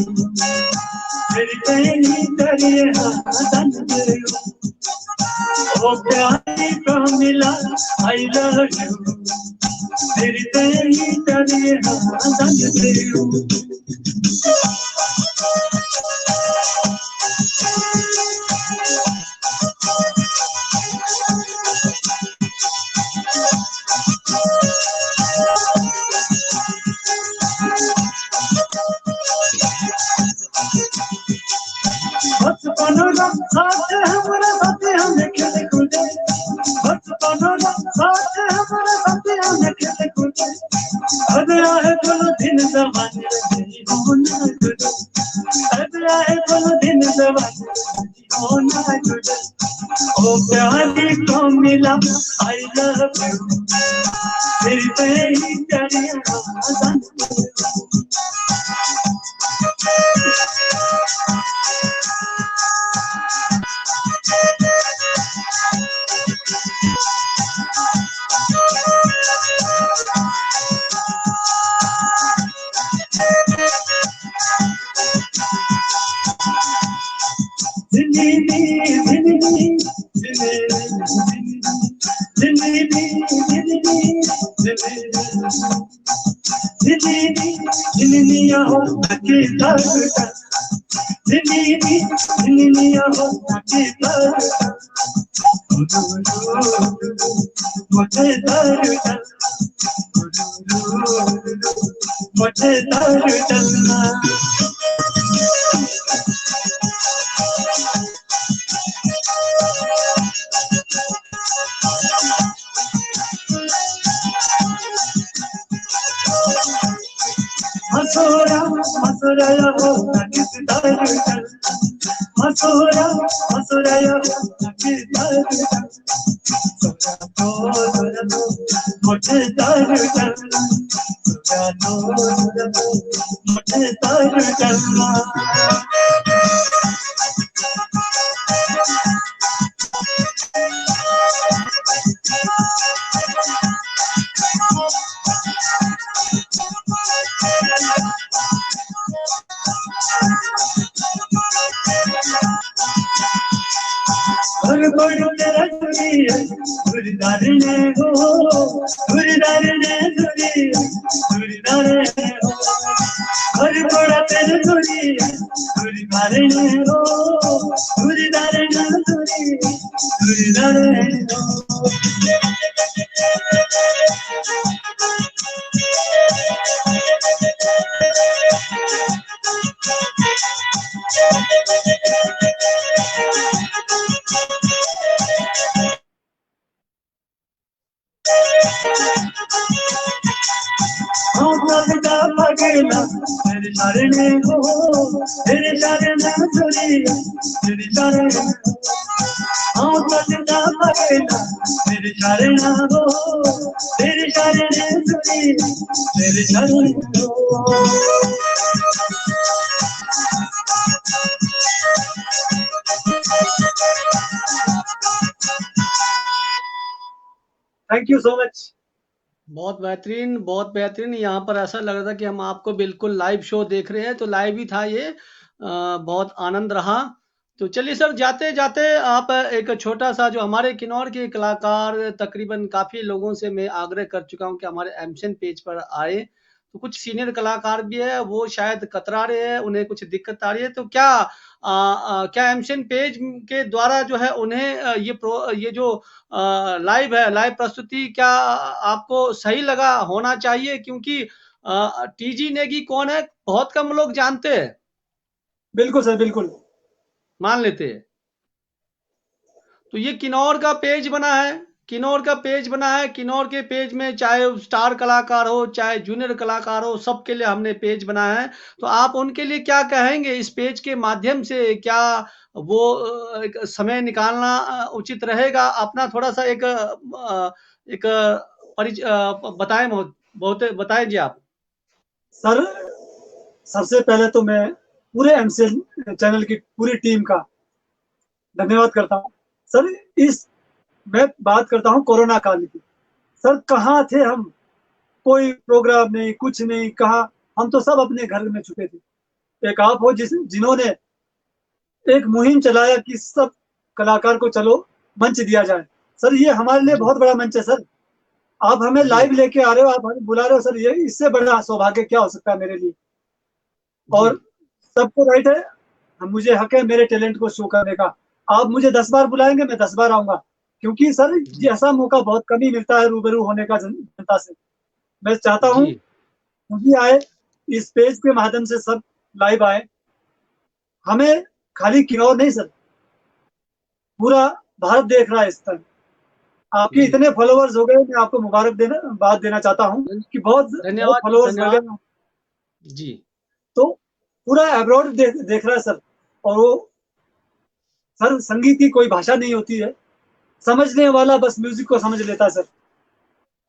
मेरी पहली दरिया दंदे ओ प्यारी को मिला आई लव यू मेरी पहली दरिया दंदे बचपनों साथ हमारा साथ हमें खेले कूदे बचपनों साथ हमारा साथ हमें खेले कूदे अदरा है बोलो दिन जवानी नहीं होना तुझे अदरा है बोलो दिन जवानी नहीं होना तुझे ओ प्यारी को मिला आई लव यू मेरी पहली दरिया मुझे दर चलना मसूरा मसूरा हो किस दर चल मसूरा मसूरा हो किस दर चल सोरा तो मुझे दर चल मुझे दर चलना तेरा धुरीदारने हो धुरीदारने धुरीदारने हो हर बड़ा तेरे धुरीदारने हो धुरीदारने रहने दो। लगता लगेला तेरे शरणे हो, तेरे शरण दुनिया तेरे शरण लगता लगेला तेरे शरण हो, तेरे शरण दुनिया तेरे शरण हो। Thank you so much. बहुत बेहतरीन, बहुत बेहतरीन। यहाँ पर ऐसा लग रहा था कि हम आपको बिल्कुल लाइव शो देख रहे हैं, तो लाइव ही था ये। बहुत आनंद रहा। तो चलिए सर, जाते जाते आप एक छोटा सा, जो हमारे किन्नौर के कलाकार, तकरीबन काफी लोगों से मैं आग्रह कर चुका हूँ कि हमारे एमशन पेज पर आए, तो कुछ सीनियर कलाकार भी है, वो शायद कतरा रहे हैं, उन्हें कुछ दिक्कत आ रही है, तो क्या क्या एमशन पेज के द्वारा जो है उन्हें ये जो लाइव है, लाइव प्रस्तुति क्या आपको सही लगा होना चाहिए? क्योंकि टीजी नेगी कौन है बहुत कम लोग जानते हैं, बिल्कुल सर, बिल्कुल मान लेते हैं। तो ये किन्नौर का पेज बना है, किन्नौर का पेज बना है। किन्नौर के पेज में चाहे स्टार कलाकार हो, चाहे जूनियर कलाकार हो, सबके लिए हमने पेज बनाया है। तो आप उनके लिए क्या कहेंगे इस पेज के माध्यम से? क्या वो एक समय निकालना उचित रहेगा? अपना थोड़ा सा एक बताएं, बहुत बताएं जी आप। सर। सबसे पहले तो मैं पूरे एमसीएल चैनल की पूरी टीम का धन्यवाद करता हूँ सर। मैं बात करता हूँ कोरोना काल की। सर कहाँ थे हम? कोई प्रोग्राम नहीं, कुछ नहीं। कहा हम तो सब अपने घर में छुपे थे। एक आप हो जिन्होंने एक मुहिम चलाया कि सब कलाकार को चलो मंच दिया जाए। सर ये हमारे लिए जी बहुत बड़ा मंच है सर। आप हमें जी लाइव लेके आ रहे हो, आप हमें बुला रहे हो सर, ये इससे बड़ा सौभाग्य क्या हो सकता है मेरे लिए। जी और सबको राइट है, मुझे हक है मेरे टैलेंट को शो करने का। आप मुझे 10 बार बुलाएंगे, मैं 10 बार आऊंगा, क्योंकि सर जी ये ऐसा मौका बहुत कम ही मिलता है रूबरू होने का जनता से। मैं चाहता हूँ जी सभी आए, इस पेज के माध्यम से सब लाइव आए। हमें खाली किन्नौर नहीं सर, पूरा भारत देख रहा है इस तरह। आपके जी। इतने फॉलोअर्स हो गए, मैं आपको मुबारक बात देना चाहता हूँ कि बहुत बहुत धन्यवाद फॉलोअर्स बढ़ धन्यवाद। गए। जी तो पूरा अब्रॉड देख रहा है सर। और वो सर, संगीत की कोई भाषा नहीं होती है, समझने वाला बस म्यूजिक को समझ लेता है सर। जी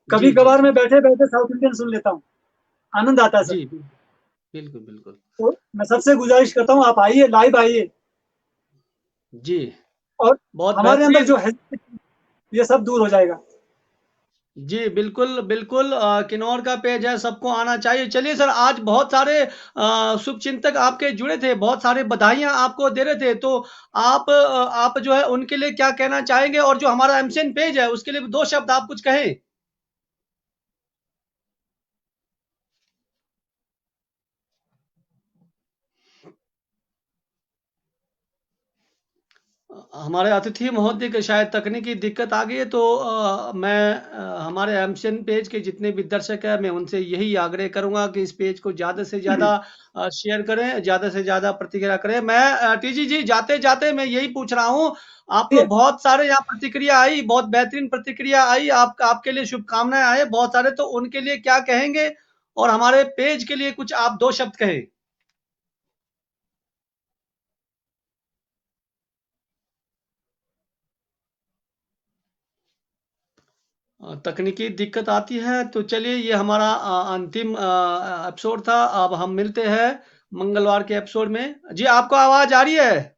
कभी जी कभार जी मैं बैठे बैठे साउथ इंडियन सुन लेता हूँ, आनंद आता है सर। जी बिल्कुल बिल्कुल। तो मैं सबसे गुजारिश करता हूँ, आप आइए, लाइव आइए। जी और बहुत हमारे अंदर बेहतरीन। जो है ये सब दूर हो जाएगा। जी बिल्कुल बिल्कुल। किन्नौर का पेज है, सबको आना चाहिए। चलिए सर, आज बहुत सारे शुभचिंतक आपके जुड़े थे, बहुत सारे बधाइयां आपको दे रहे थे, तो आप जो है उनके लिए क्या कहना चाहेंगे? और जो हमारा एमसीएन पेज है उसके लिए भी दो शब्द आप कुछ कहें। हमारे अतिथि महोदय के शायद तकनीकी दिक्कत आ गई है, तो हमारे एमशन पेज के जितने भी दर्शक हैं, मैं उनसे यही आग्रह करूंगा कि इस पेज को ज़्यादा से ज़्यादा शेयर करें, ज़्यादा से ज़्यादा प्रतिक्रिया करें। मैं टीजी जी, जाते जाते मैं यही पूछ रहा हूँ, आपको बहुत सारे यहाँ प्रतिक्रिया आई, बहुत बेहतरीन प्रतिक्रिया आई, आपके लिए शुभकामनाएं आए बहुत सारे, तो उनके लिए क्या कहेंगे? और हमारे पेज के लिए कुछ आप दो शब्द कहें। तकनीकी दिक्कत आती है, तो चलिए ये हमारा अंतिम एपिसोड था। अब हम मिलते हैं मंगलवार के एपिसोड में। जी आपको आवाज आ रही है?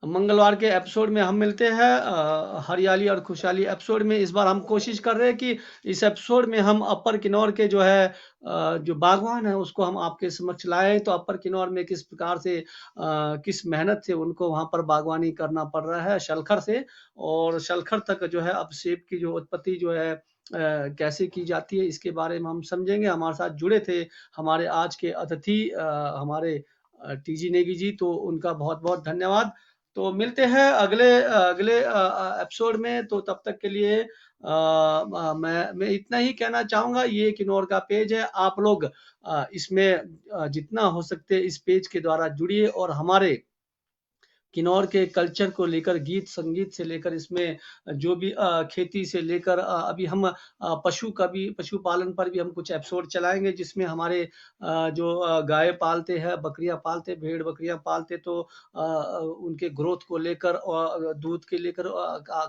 मंगलवार के एपिसोड में हम मिलते हैं, हरियाली और खुशहाली एपिसोड में। इस बार हम कोशिश कर रहे हैं कि इस एपिसोड में हम अपर किन्नौर के जो है जो बागवान है उसको हम आपके समक्ष लाएं, तो अपर किन्नौर में किस प्रकार से किस मेहनत से उनको वहां पर बागवानी करना पड़ रहा है शलखर से, और शलखर तक जो है अब सेब की जो उत्पत्ति जो है कैसे की जाती है, इसके बारे में हम समझेंगे। हमारे साथ जुड़े थे हमारे आज के अतिथि, हमारे टीजी नेगी जी, तो उनका बहुत बहुत धन्यवाद। तो मिलते हैं अगले अगले एपिसोड में। तो तब तक के लिए मैं इतना ही कहना चाहूंगा, ये किन्नौर का पेज है, आप लोग इसमें जितना हो सकते इस पेज के द्वारा जुड़िए और हमारे किन्नौर के कल्चर को लेकर, गीत संगीत से लेकर, इसमें जो भी खेती से लेकर अभी हम पशुपालन पर भी हम कुछ एपिसोड चलाएंगे, जिसमें हमारे जो गाय पालते हैं, बकरियां पालते, भेड़ बकरियां पालते, तो उनके ग्रोथ को लेकर और दूध के लेकर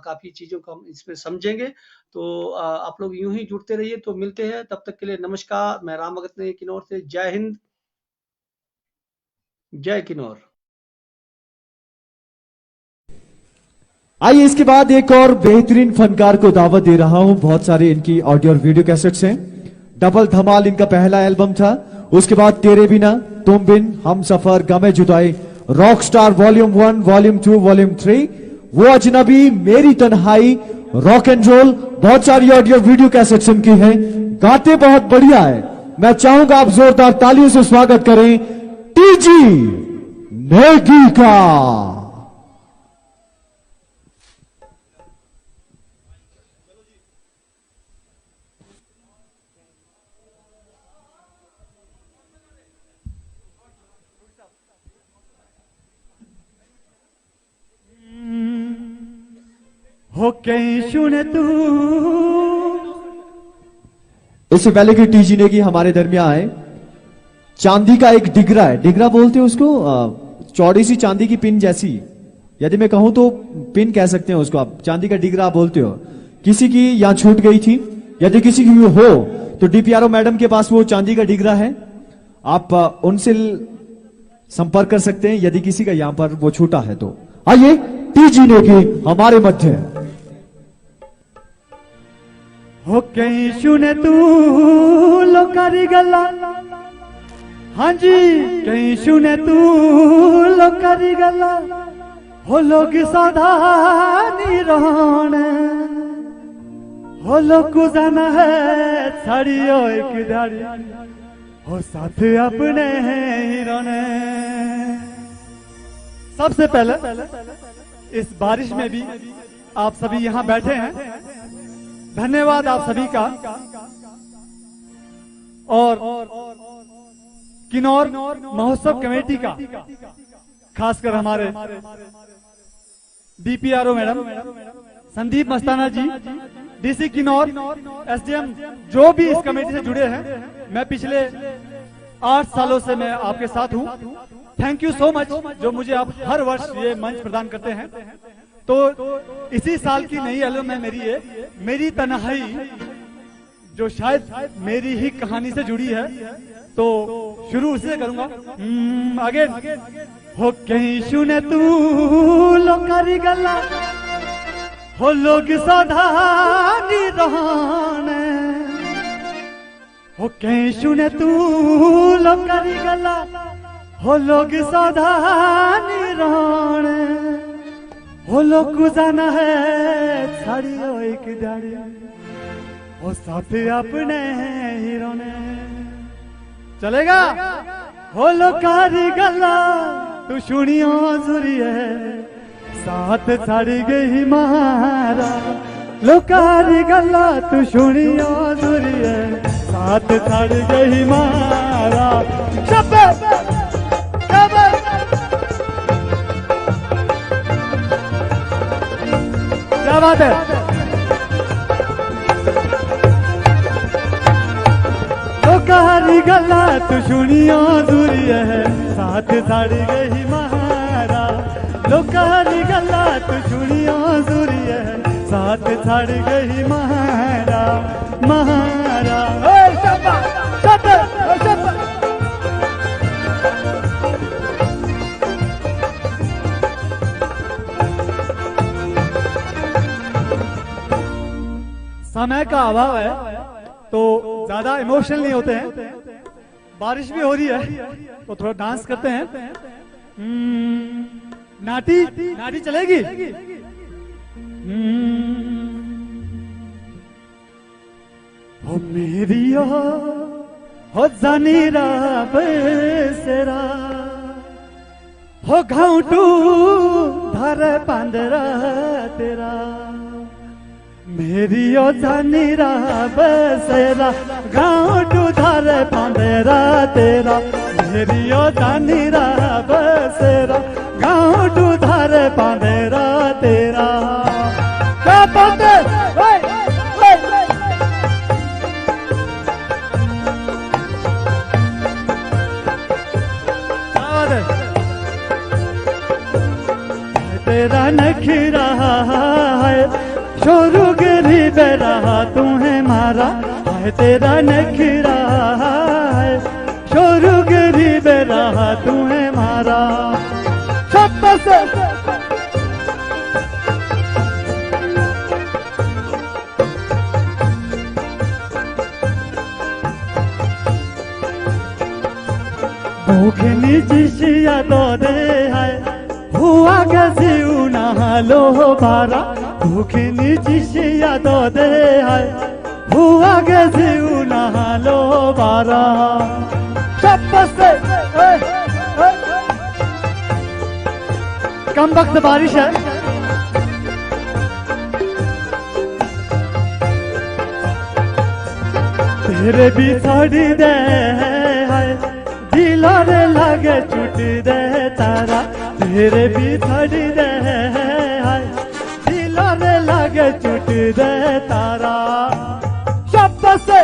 काफी चीजों को हम इसमें समझेंगे। तो आप लोग यूं ही जुड़ते रहिए। तो मिलते हैं, तब तक के लिए नमस्कार। मैं राम भगत नेगी किन्नौर से। जय हिंद, जय किन्नौर। आइए इसके बाद एक और बेहतरीन फनकार को दावत दे रहा हूं। बहुत सारे इनकी ऑडियो और वीडियो कैसेट्स हैं। डबल धमाल इनका पहला एल्बम था, उसके बाद तेरे बिना, तुम बिन, हम सफर, गमे जुदाई, rock star volume 1, volume 2, volume 3, वो अजनबी, मेरी तन्हाई, रॉक एंड रोल, बहुत सारी ऑडियो वीडियो कैसेट्स इनकी हैं। गाते बहुत बढ़िया है। मैं चाहूंगा आप जोरदार तालियों से स्वागत करें टीजी नेगी का। हो कहीं सुने तू। इससे पहले कि टीजी नेगी हमारे दरमियान आए, चांदी का एक डिगरा है, डिगरा बोलते हैं उसको, चौड़ी सी चांदी की पिन जैसी, यदि मैं कहूं तो पिन कह सकते हैं उसको, आप चांदी का डिगरा आप बोलते हो। किसी की यहां छूट गई थी, यदि किसी की हो तो डीपीआरओ मैडम के पास वो चांदी का डिगरा है, आप उनसे संपर्क कर सकते हैं यदि किसी का यहां पर वो छूटा है तो। आइए टीजी नेगी हमारे मध्य। हो कहीं सुने तू लोकारी गल्ला, हाँ जी कहीं सुने तू लोकारी गल्ला, हो लोग साधानी रहने, हो लोग को जाना है छड़ियो एक धारी, हो साथ अपने ही रहने। सबसे पहले इस बारिश में भी आप सभी यहाँ बैठे हैं, धन्यवाद आप सभी का। और किन्नौर महोत्सव कमेटी का, खासकर हमारे डीपीआरओ मैडम संदीप मस्ताना जी, डीसी किन्नौर, एसडीएम, जो भी इस कमेटी से जुड़े हैं, मैं पिछले 8 सालों से मैं आपके साथ हूं। थैंक यू सो मच, जो मुझे आप हर वर्ष ये मंच प्रदान करते हैं। तो इसी साल की नई एल्बम में मेरी तन्हाई, जो शायद मेरी ही कहानी से जुड़ी है, तो शुरू उसी से करूंगा। आगे हो कहीं सुने तू लोकारी गल्ला, हो लोग साधानी रहने, हो कहीं सुने तू लोकारी गल्ला, हो लोग साधानी रहने, हो लोग को जाना है छड़ियो एक दाड़ी, हो साथ अपने ही रहने। चलेगा? हो लोकारी गल्ला तू सुनियो जुरी है, साथ छड़ गई मारा, लोकारी गल्ला तू सुनियो जुरी है, साथ छड़ गई मारा। क्या बात है? लोकारी गल्ला तू सुनियो दूरी है, साथ छड़ गई महारा, लोकारी गल्ला तू सुनियो दूरी है, साथ छड़ गई महारा, महारा। समय का अभाव है तो ज्यादा इमोशनल नहीं होते हैं। बारिश भी हो रही है तो थोड़ा डांस करते हैं। नाटी नाटी चलेगी? हो मेरी हो जानी रा बसेरा, हो घाउटू धर पांदरा तेरा मेरी ओ जानीरा बसेरा घाउटू धर पांदरा तेरा मेरी ओ जानीरा बसेरा घाउटू धर पांदरा तेरा क्या बात है तेरा नखरा है छोरू गरीब रहा तुम्हें मारा है तेरा नखरा है छोरू गरीब रहा तुम्हें मारा छप्पा से भूख निजिशिया दो दे है हुआ गजी उनालो बारा भूख निजिशिया दो दे है हुआ गजी उनालो बारा से कम वक्त बारिश है तेरे भी छोड़ी दे है दिलारे लागे छुट दे तारा तेरे भी छोड़ी दे है दिलारे लागे छुट दे तारा शब्द से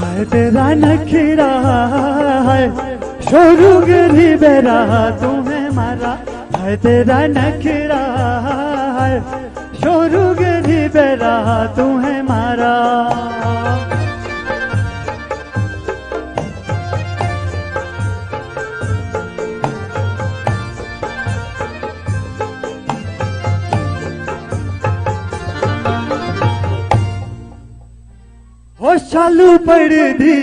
है तेरा नखरा है छोरू गरीब रहा तुम्हें मारा है तेरा नखरा है छोरू गरीब रहा तुम्हें मारा हो चालू पड़ दी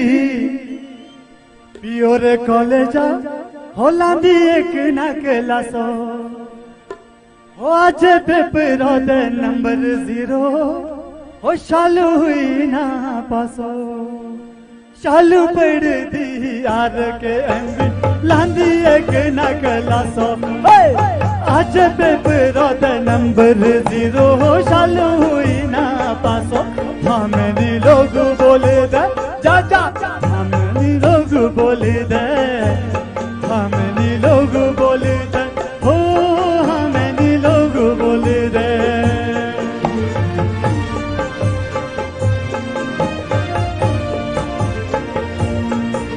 पियोर कॉलेजा होला दी एक नकला सो हो आज पेपर दे नंबर 0 हो चालू हुई ना पासो चालू पड़ दी यार के अंग लांदी एक नकला सो आज पेपर दे नंबर 0 हो चालू हुई ना पासो हमनी लोग बोले दे जा जा हमनी लोग बोले दे हमनी लोग बोले दे हो हमनी लोग बोले दे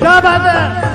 क्या बात है